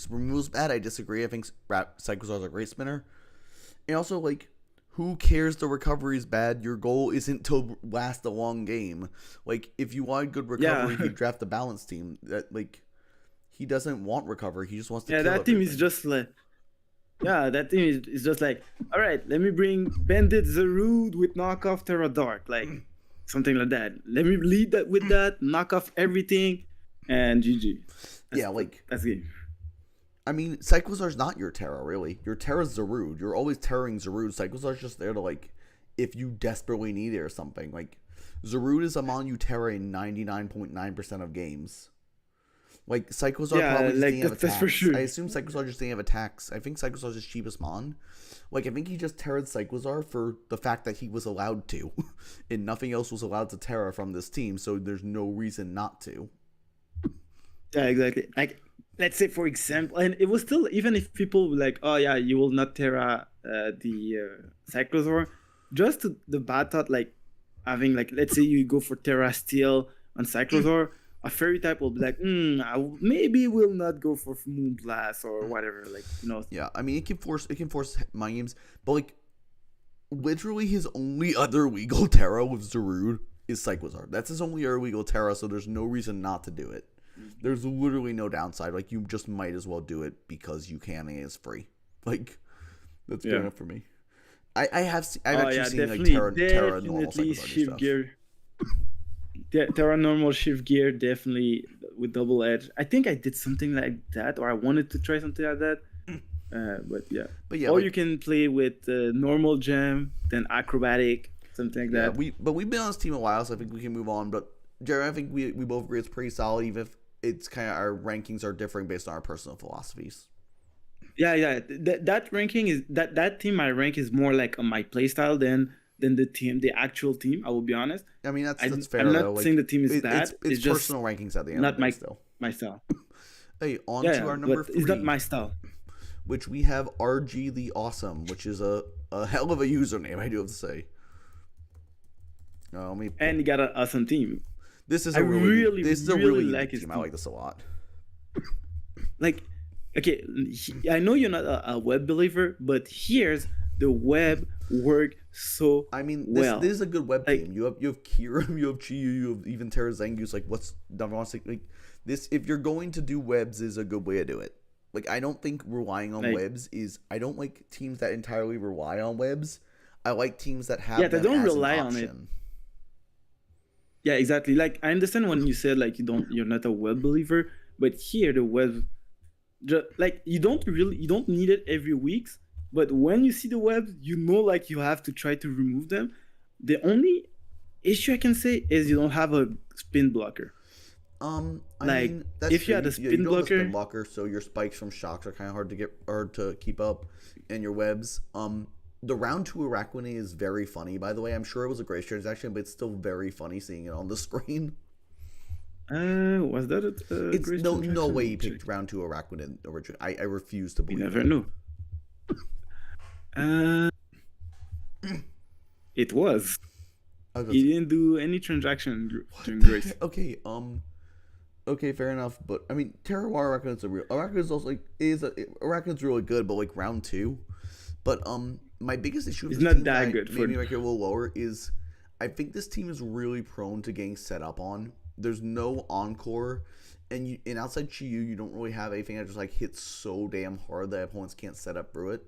removal's bad. I disagree. I think Cyclozar is a great spinner, and also like, who cares the recovery is bad? Your goal isn't to last a long game. Like, if you want good recovery, you draft the balance team. That like, he doesn't want recovery. He just wants to. Yeah, kill that team everything. is just like. Yeah, that team is just like, all right, let me bring Bandit Zarude with knockoff Terra Dark, like something like that. Let me lead that with that, knock off everything, and GG. That's game. I mean, Cyclozar's not your Terra, really. Your Terra's Zarude. You're always terroring Zarude. Cyclozar's just there to, like, if you desperately need it or something. Like, Zarude is a mon you Terra in 99.9% of games. Like, Cyclozar probably just didn't have attacks. That's for sure. I assume Cyclozar just didn't have attacks. I think Cyclozar's his cheapest mon. Like, I think he just terrored Cyclozar for the fact that he was allowed to. And nothing else was allowed to Terra from this team, so there's no reason not to. Yeah, exactly. Like, let's say, for example, and it was still, even if people were like, oh yeah, you will not Terra the Cyclozar, just the bad thought, like, having, like, let's say you go for Terra Steel on Cyclozar, a fairy type will be like, maybe we'll not go for Moonblast or whatever, like, you know. Yeah, I mean, it can force mind games, but like, literally his only other legal Terra with Zarude is Cyclozar. That's his only other legal Terra, so there's no reason not to do it. There's literally no downside. Like, you just might as well do it because you can and it's free. Like, that's fair enough for me. I've actually seen like Terra normal shift stuff. gear. Terra normal shift gear, definitely with double edge. I think I did something like that, or I wanted to try something like that. But yeah, or like, you can play with normal gem, then acrobatic, something like that. We've been on this team a while, so I think we can move on. But Jerry, I think we both agree it's pretty solid, even if it's kind of our rankings are differing based on our personal philosophies. Yeah. That ranking is that team I rank is more like on my playstyle than the actual team. I will be honest. I mean, that's fair. I'm not saying the team is bad. It's just personal rankings at the end. Not of the day still. My style. Hey, on to our number 3. It's not my style. Which we have RG the Awesome, which is a hell of a username, I do have to say. And you got an awesome team. This is a really like team. I like this a lot. Like, okay, I know you're not a web believer, but here's the web work so well. This is a good web team. You have Kirim, you have Chiyu, you have even Terra Zangus. Like, what's like this? If you're going to do webs, is a good way to do it. Like, I don't think relying on Like, webs is. I don't like teams that entirely rely on webs. I like teams that have yeah, they them don't as an rely on it. option. Yeah, exactly. Like, I understand when you said like you're not a web believer, but here the web, like you don't need it every week, but when you see the webs, you know, like you have to try to remove them. The only issue I can say is you don't have a spin blocker. I Like, mean, that's if you true. had a Yeah, you spin don't have a spin blocker, blocker, so your spikes from shocks are kind of hard to keep up, and your webs. The round 2 Araquanid is very funny, by the way. I'm sure it was a great transaction, but it's still very funny seeing it on the screen. was that a It's great no way he transaction? picked round 2 Araquanid originally. I refuse to You believe never it. know. It was. I was He gonna didn't do any transaction during say, Grace. okay, okay, fair enough. But I mean, Terrawar Araquanid's a real. Araquanid's also like Araquanid's really good, but like round 2. But my biggest issue with It's this not team that that good made for. me make it a little lower is I think this team is really prone to getting set up on. There's no encore, and outside Chiyu, you don't really have anything that just like hits so damn hard that opponents can't set up through it.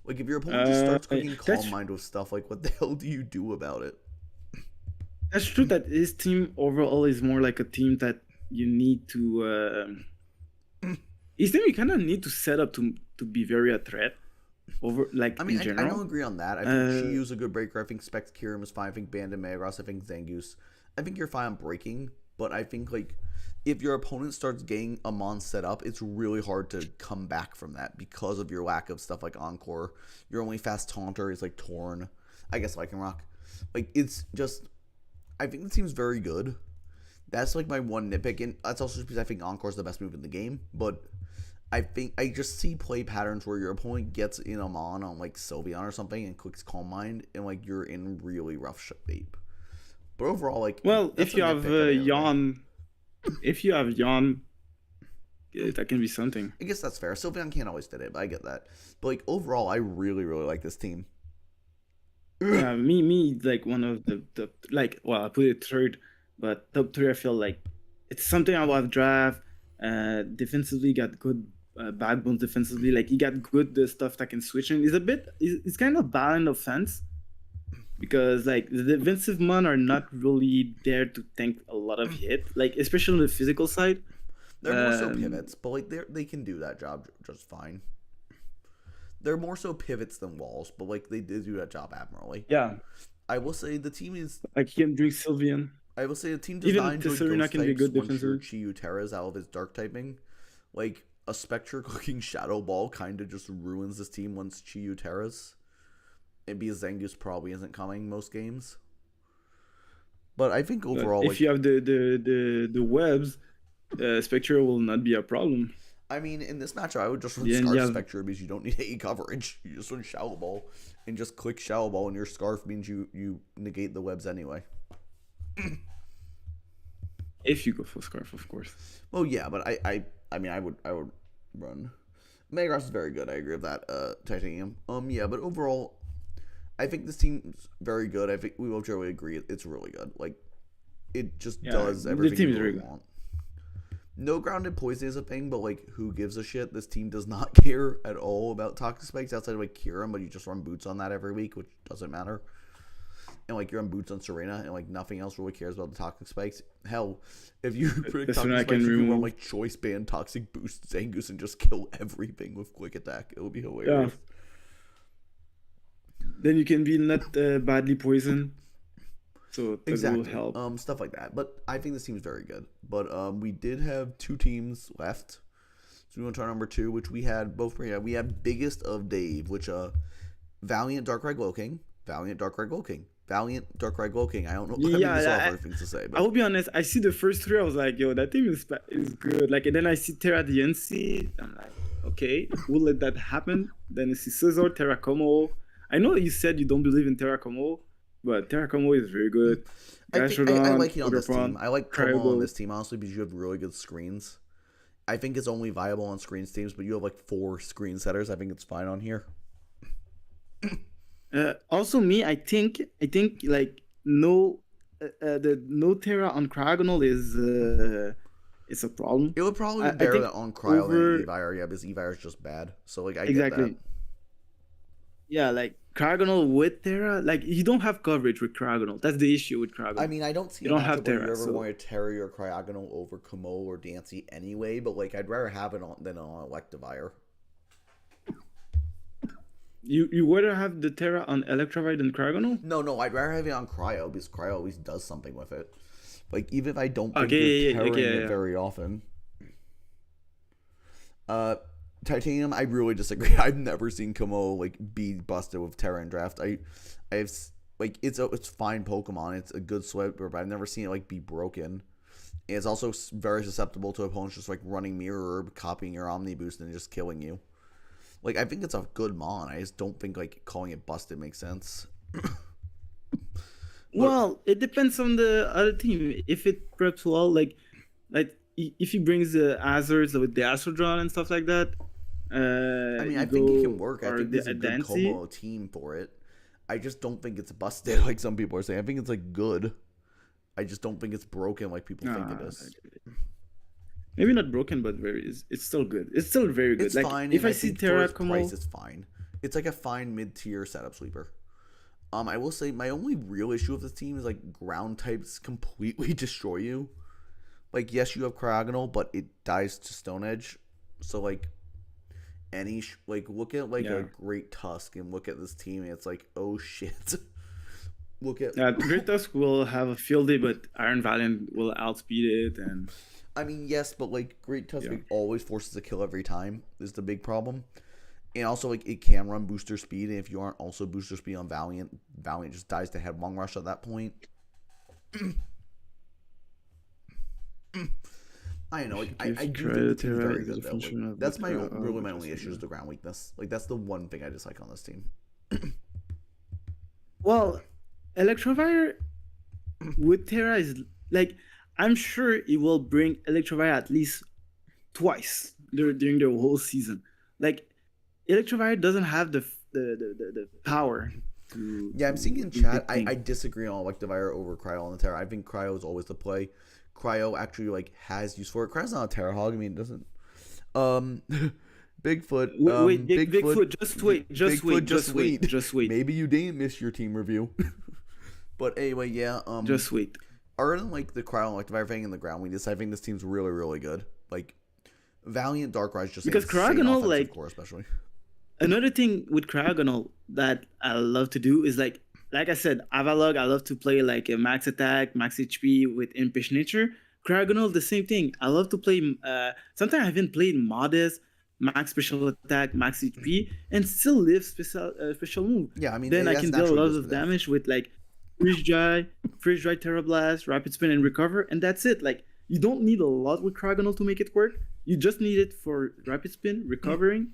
Like if your opponent just starts cooking Calm Mind with stuff, like what the hell do you do about it? That's true that his team overall is more like a team that you need to. His team you kind of need to set up to be very a threat over like I mean, in I don't general. agree on that. I think Chiyu's a good breaker. I think Specs Kirim is fine. I think Band and Megros. I think Zangoose. I think you're fine on breaking, but I think like if your opponent starts getting a mon set up, it's really hard to come back from that because of your lack of stuff like Encore. Your only fast taunter is like Torn. I guess Lycanroc. Like it's just I think the team's very good. That's like my one nitpick, and that's also because I think Encore is the best move in the game. But I think I just see play patterns where your opponent gets in a mon on like Sylveon or something and clicks Calm Mind, and like you're in really rough shape. But overall, like Well, that's if you have Yawn, that can be something. I guess that's fair. Sylveon can't always fit it, but I get that. But like overall, I really like this team. Yeah, me, like one of the like. Well, I put it third, but top 3. I feel like it's something I will have draft. Defensively, got good backbone defensively. Like he got good stuff that can switch in. It's kind of balanced offense because like the defensive mon are not really there to tank a lot of hit, like especially on the physical side. They're more so pivots, but like they can do that job just fine. They're more so pivots than walls, but like they did do that job admirably. Yeah, I will say the team is. like he can drink Sylveon. I will say the team does Even not enjoy Tesserina ghost can be types good once your defensively. Chiyu Terra's out of his dark typing. Like a Spectre cooking Shadow Ball kind of just ruins this team once Chiyu Terra's. And because Zangoose probably isn't coming most games. But I think overall, If you have the webs, Spectre will not be a problem. I mean, in this matchup, I would just run Yeah, Scarf yeah. Spectre because you don't need any coverage. You just run Shallow Ball and just click Shallow Ball, and your Scarf means you negate the webs anyway. If you go full Scarf, of course. Well, yeah, but I mean, I would run. Megros is very good. I agree with that. Titanium. Yeah, but overall, I think this team's very good. I think we will generally agree it's really good. Like, it just does everything team you is really really good. want. No grounded poison is a thing, but like, who gives a shit? This team does not care at all about Toxic Spikes outside of like Kyurem, but you just run boots on that every week, which doesn't matter. And like, you run boots on Serena, and like, nothing else really cares about the Toxic Spikes. Hell, if you predict Toxic Spikes, you can run like Choice Band, Toxic Boost, Zangoose, and just kill everything with Quick Attack. It would be hilarious. Yeah. Then you can be not badly poisoned. So that Exactly. will help. Stuff like that. But I think this team's very good. But we did have 2 teams left. So we went to our number 2, which we had both. We had Biggest of Dave, which Valiant Darkrai Gloking, Valiant Darkrai Gloking, Valiant Darkrai Gloking. I don't know. Yeah, I have other things to say. But I will be honest. I see the first 3. I was like, yo, that team is good. Like, and then I see Terra DNC. I'm like, okay, we'll let that happen. Then I see Scizor, Terra Como. I know you said you don't believe in Terra Como, but Terra Como is very good. I like it on this team. I like Como on this team, honestly, because you have really good screens. I think it's only viable on screens teams, but you have like 4 screen setters. I think it's fine on here. Also, me, I think like no Terra on Cragonal it's a problem. It would probably be I better think on Cryo over than Evire, yeah, because Evire is just bad. So like I get that. exactly. Yeah, like Cryogonal with Terra, like you don't have coverage with Cryogonal. That's the issue with I Cryogonal. mean, I don't see You a don't have matchup where you Terra, ever so want to Terry or Cryogonal over Kamo or Dancy anyway, but like I'd rather have it on than on Electivire. you would have the Terra on Electrovite than Cryogonal? No, I'd rather have it on Cryo because Cryo always does something with it. Like even if I don't think Okay, you're yeah, terraing okay, it very often. Titanium, I really disagree. I've never seen Kamo like be busted with Terra in draft. I've like it's fine Pokemon. It's a good sweeper, but I've never seen it like be broken. And it's also very susceptible to opponents just like running Mirror Herb, copying your Omni Boost, and just killing you. Like I think it's a good mon. I just don't think like calling it busted makes sense. Well, it depends on the other team. If it preps well, like if he brings the Azers with the Astrodron and stuff like that, I mean, you I think it go can work. I or think there's a good Dancy. Como team for it. I just don't think it's busted like some people are saying. I think it's like good. I just don't think it's broken like people think it is. Maybe not broken, but it's still good. It's still very good. It's like fine. if And I I see think for Terra its come price, out, it's fine. It's like a fine mid-tier setup sweeper. I will say my only real issue with this team is like ground types completely destroy you. Like yes, you have Cryogonal, but it dies to Stone Edge. So like like look at like a Great Tusk and look at this team and it's like oh shit. Look at Great Tusk will have a field day, but Iron Valiant will outspeed it. And I mean yes, but like Great Tusk like, always forces a kill every time is the big problem. And also, like, it can run booster speed, and if you aren't also booster speed on Valiant, Valiant just dies to Headlong Rush at that point. I don't know, like, I do think the team's very good, though. Like, that's really my only issue is the ground weakness. Like, that's the one thing I dislike on this team. Well, Electrovire with Terra is, like, I'm sure it will bring Electrovire at least twice during the whole season. Like, Electrovire doesn't have the power to. Yeah, I'm seeing in chat. I disagree on Electivire over Cryo on the Terra. I think Cryo is always the play. Cryo actually like has use for it. Cryo's not a Terra hog. I mean, it doesn't. Bigfoot. Wait, Bigfoot. Just wait. Maybe you didn't miss your team review. But anyway, yeah. Just wait. Other than like the Cryo and Electivire thing in the ground weakness, I think this team's really, really good. Like Valiant Darkrai just because Cryogonal like core especially. Another thing with Cryogonal that I love to do is like I said, Avalog, I love to play like a max attack, max HP with Impish Nature. Cryogonal, the same thing. I love to play, sometimes I haven't played Modest, max special attack, max HP, and still live special move. Yeah, I mean, then I can deal a lot of damage with like Freeze Dry, Terra Blast, Rapid Spin, and Recover, and that's it. Like, you don't need a lot with Cryogonal to make it work. You just need it for Rapid Spin, recovering.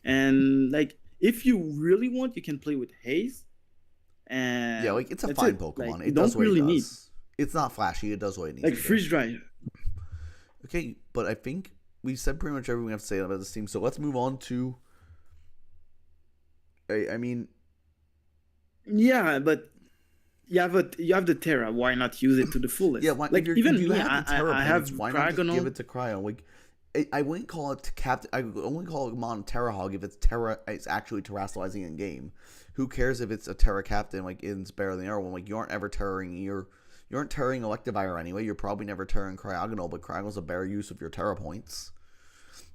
And like if you really want, you can play with Haze. And yeah, like it's a fine Pokemon. Like, it does what it does. It's not flashy. It does what it needs. Like Freeze Dry. Okay, but I think we said pretty much everything we have to say about this team. So let's move on to. I mean. Yeah, but you have the Terra. Why not use it to the fullest? Yeah, like even me, I have why not just give it to Cryo? Like. I wouldn't call it Captain. I would only call it Mon Terra Hog if it's Terra. It's actually terrestrializing in game. Who cares if it's a Terra Captain? Like it's better than the other one. Like you aren't ever terroring you aren't terroring Electivire anyway. You're probably never terroring Cryogonal, but Cryogonal's a better use of your Terra points.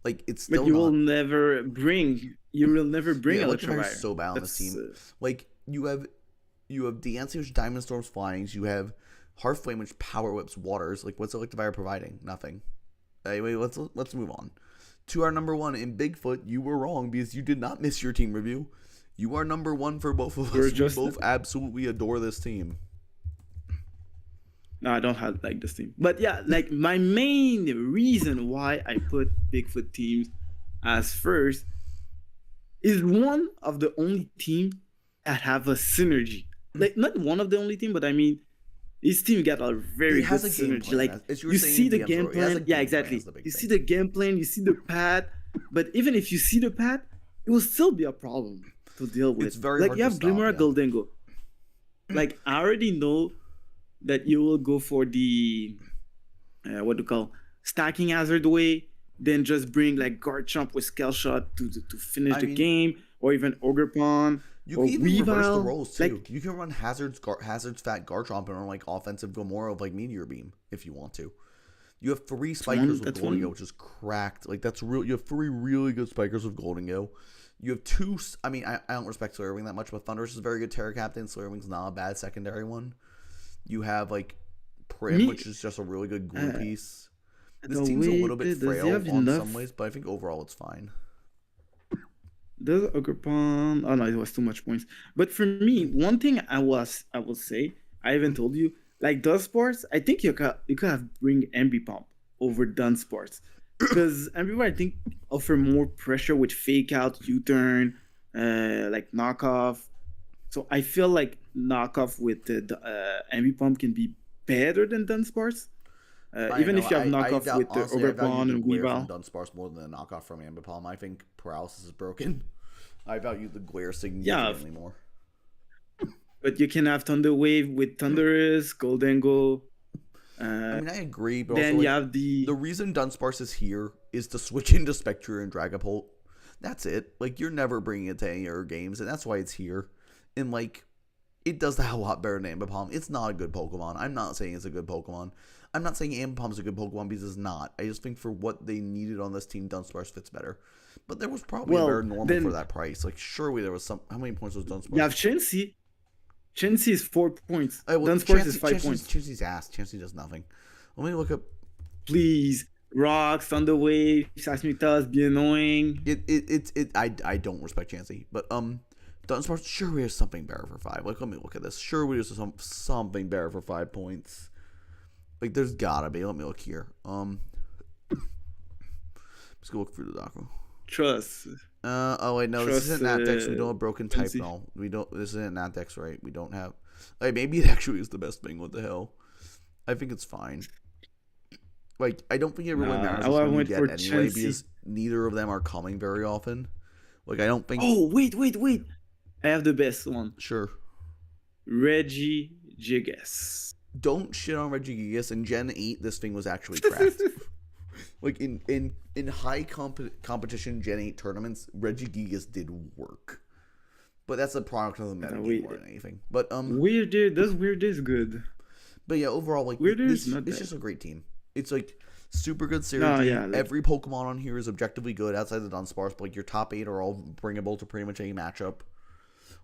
Like it's still. But you will never bring. You will never bring Electivire. Electivire's so bad on this team. Like you have Dancing, which Diamond Storms Flyings. You have Heartflame, which Power Whips Waters. Like what's Electivire providing? Nothing. Anyway, let's move on to our number one in Bigfoot. You were wrong because you did not miss your team review. You are number one for both of us. We both absolutely adore this team. No, I don't have like this team, but yeah, like my main reason why I put Bigfoot teams as first is one of the only team that have a synergy. Like not one of the only team, but I mean. This team got a very good synergy. Like you see the game plan, yeah, exactly. You see the game plan, you see the path, but even if you see the path, it will still be a problem to deal with. It's very like hard you have to stop, Glimmer Goldengo. Like I already know that you will go for the what do you call stacking Hazard away, then just bring like Garchomp with Scale Shot to finish the game, or even Ogre Pawn. You or can even reverse the Weavile. roles too. You can run Hazard's Fat Garchomp and run like offensive Gomora of like Meteor Beam if you want to. You have 3 Spikers with Golden Go, which is cracked. Like that's real. You have 3 really good Spikers with Golden Go. You have 2. I mean, I don't respect Slurwing that much, but Thunderous is a very good Terra Captain. Slurwing's not a bad secondary one. You have like Prim, which is just a really good glue piece. This team's a little bit frail on some ways, but I think overall it's fine. Does Ogre Pawn? Oh no, it was too much points. But for me, one thing I will say, I haven't told you, like Dunsparce, I think you could have bring MB Pump over Dunsparce. Because MB I think offer more pressure with fake out, U-turn, like knockoff. So I feel like knockoff with the MB Pump can be better than Dunsparce. Even if you have knockoff with the Ogre Pawn and Weavile. Dunsparce more than the knockoff from Ambipom. I think Paralysis is broken. I value the Glare significantly more. But you can have Thunder Wave with Thunderous, Golden Go. I mean, I agree, but then also, you have the reason Dunsparce is here is to switch into Spectre and Dragapult. That's it. Like, you're never bringing it to any other games, and that's why it's here. And, like, it does that a lot better than Ambipom. It's not a good Pokemon. I'm not saying it's a good Pokemon. I'm not saying Ambipom's a good Pokemon because it's not. I just think for what they needed on this team, Dunsparce fits better. But there was probably a better normal for that price. Like, surely there was some... How many points was Dunsparce? You have Chansey. Chansey is 4 points. Dunsparce is 5 points. Chansey's ass. Chansey does nothing. Let me look up... Please. Rock, Thunder Wave, Seismic Toss, be annoying. I don't respect Chansey. But, Dunsparce, sure we have something better for 5. Like, let me look at this. Sure we have something better for 5 points. Like, there's gotta be. Let me look here. Let's go look through the document. Trust. Oh wait, no, this isn't Natdex. We don't have broken type. No, we don't. This isn't Natdex, right? We don't have. Like, maybe it actually is the best thing. What the hell? I think it's fine. Like, I don't think it really matters what you get anyway, because neither of them are coming very often. Like, I don't think. Oh wait! I have the best one. Sure. Regigigas. Don't shit on Regigigas. In Gen 8, this thing was actually cracked. Like, in high competition Gen 8 tournaments, Regigigas did work. But that's a product of the meta more than anything. But Weird, this Weird is good. But yeah, overall, like, it's just a great team. It's like super good synergy. Every Pokemon on here is objectively good outside the Dunsparce, but like your top 8 are all bringable to pretty much any matchup.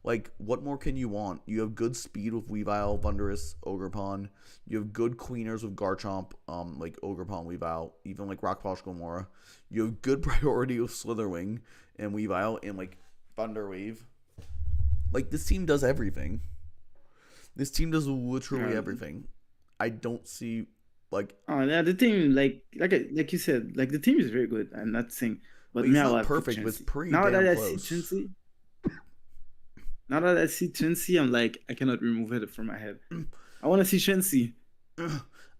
Like, what more can you want? You have good speed with Weavile, Thunderous, Ogerpon. You have good Queeners with Garchomp, like Ogerpon, Weavile, even like Rock Polish Gomora. You have good priority with Slitherwing and Weavile and like Thunder Wave. Like, this team does everything. This team does literally everything. I don't see like. Oh yeah, the team like you said, like the team is very good. I'm not saying, but it's not perfect. But it's pretty now damn that close. Now that I see Chansey, I'm like, I cannot remove it from my head. I want to see Chansey.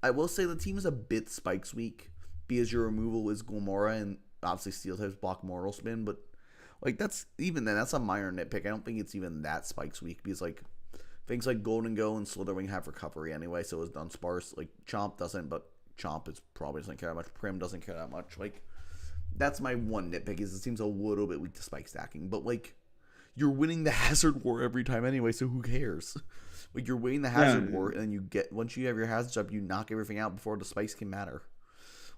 I will say the team is a bit Spikes weak because your removal is Gomora and obviously Steel types block Mortal Spin, but like that's a minor nitpick. I don't think it's even that Spikes weak because like things like Golden Go and Slitherwing have recovery anyway, so is Dunsparce. Like Chomp doesn't, but Chomp probably doesn't care that much. Prim doesn't care that much. Like that's my one nitpick is it seems a little bit weak to Spike stacking, but like. You're winning the Hazard War every time anyway, so who cares? Like, you're winning the Hazard War, and then once you have your Hazards up, you knock everything out before the spikes can matter.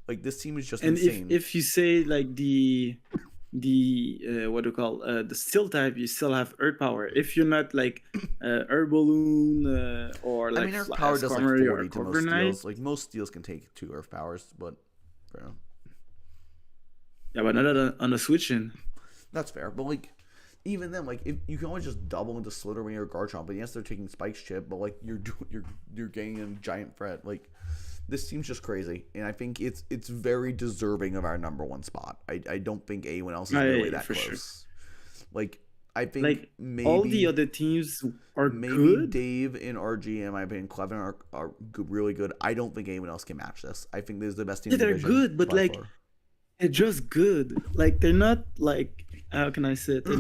Like, this team is just insane. And if you say, like, the what do you call, the Steel type, you still have Earth Power. If you're not, like, Earth Balloon, or, like, I mean, Earth Power does, like, 40 to most Steels. Like, most Steels can take 2 Earth Powers, but, fair enough. Yeah, but not on the switch-in. That's fair, but, like... Even then, like if you can always just double into Slitherwing or Garchomp, but yes, they're taking Spike's chip, but like you're getting a giant threat. Like this team's just crazy, and I think it's very deserving of our number 1 spot. I don't think anyone else is really that close. Sure. Like I think like maybe all the other teams are maybe good. Dave and RG, in my opinion, Clevin are really good. I don't think anyone else can match this. I think this is the best team. Yeah, they're good, but like they're just good. Like they're not like. How can I say it? They're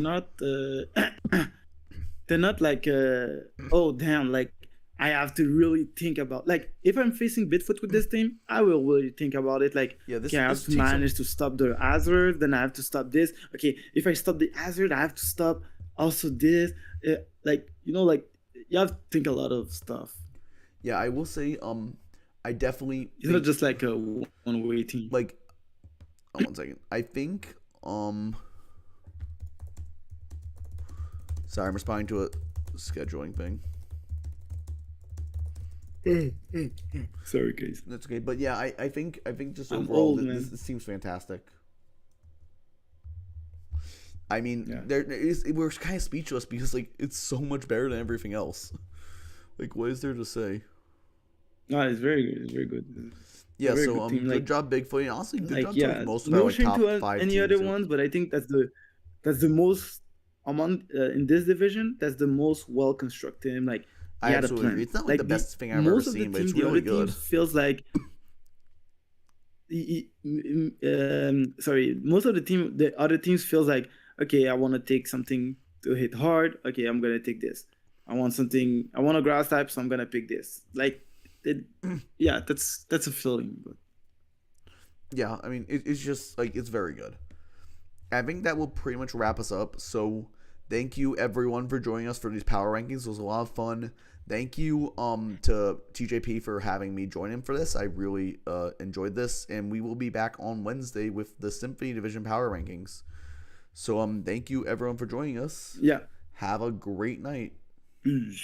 not like oh damn, like I have to really think about, like, if I'm facing Bigfoot with this team, I will really think about it. Like, Yeah, okay, I have this to takes some. manage to stop the hazard, then I have to stop this. Okay, if I stop the hazard, I have to stop also this. Like, like you have to think a lot of stuff. Yeah, I will say I definitely It's not think just like a one-way thing. like oh, one second. I think sorry, I'm responding to a scheduling thing. Sorry, guys. That's okay. But yeah, I think just I'm overall old, man. this seems fantastic. I mean, Yeah. we're kind of speechless because like it's so much better than everything else. Like, what is there to say? No, it's very good. It's very good. It's a Yeah, very so good team. good job, Bigfoot. And honestly, good Like job to like yeah, most of our no like shame top to five any teams other too. ones, but I think that's the most among in this division. That's the most well constructed. Like he I had a absolutely agree. plan. It's not like the Like the best thing I've ever most of the seen, but it's team, the really other good. teams feels like sorry, most of the other teams feels like, okay, I want to take something to hit hard. Okay, I'm gonna take this. I want something. I want a grass type, so I'm gonna pick this. Like, it, yeah, that's a feeling. But Yeah, I mean, it's just like it's very good. I think that will pretty much wrap us up. So thank you everyone for joining us for these power rankings. It was a lot of fun. Thank you to TJP for having me join him for this. I really enjoyed this, and we will be back on Wednesday with the Symphony Division power rankings. So thank you everyone for joining us. yeah. Have a great night. Peace.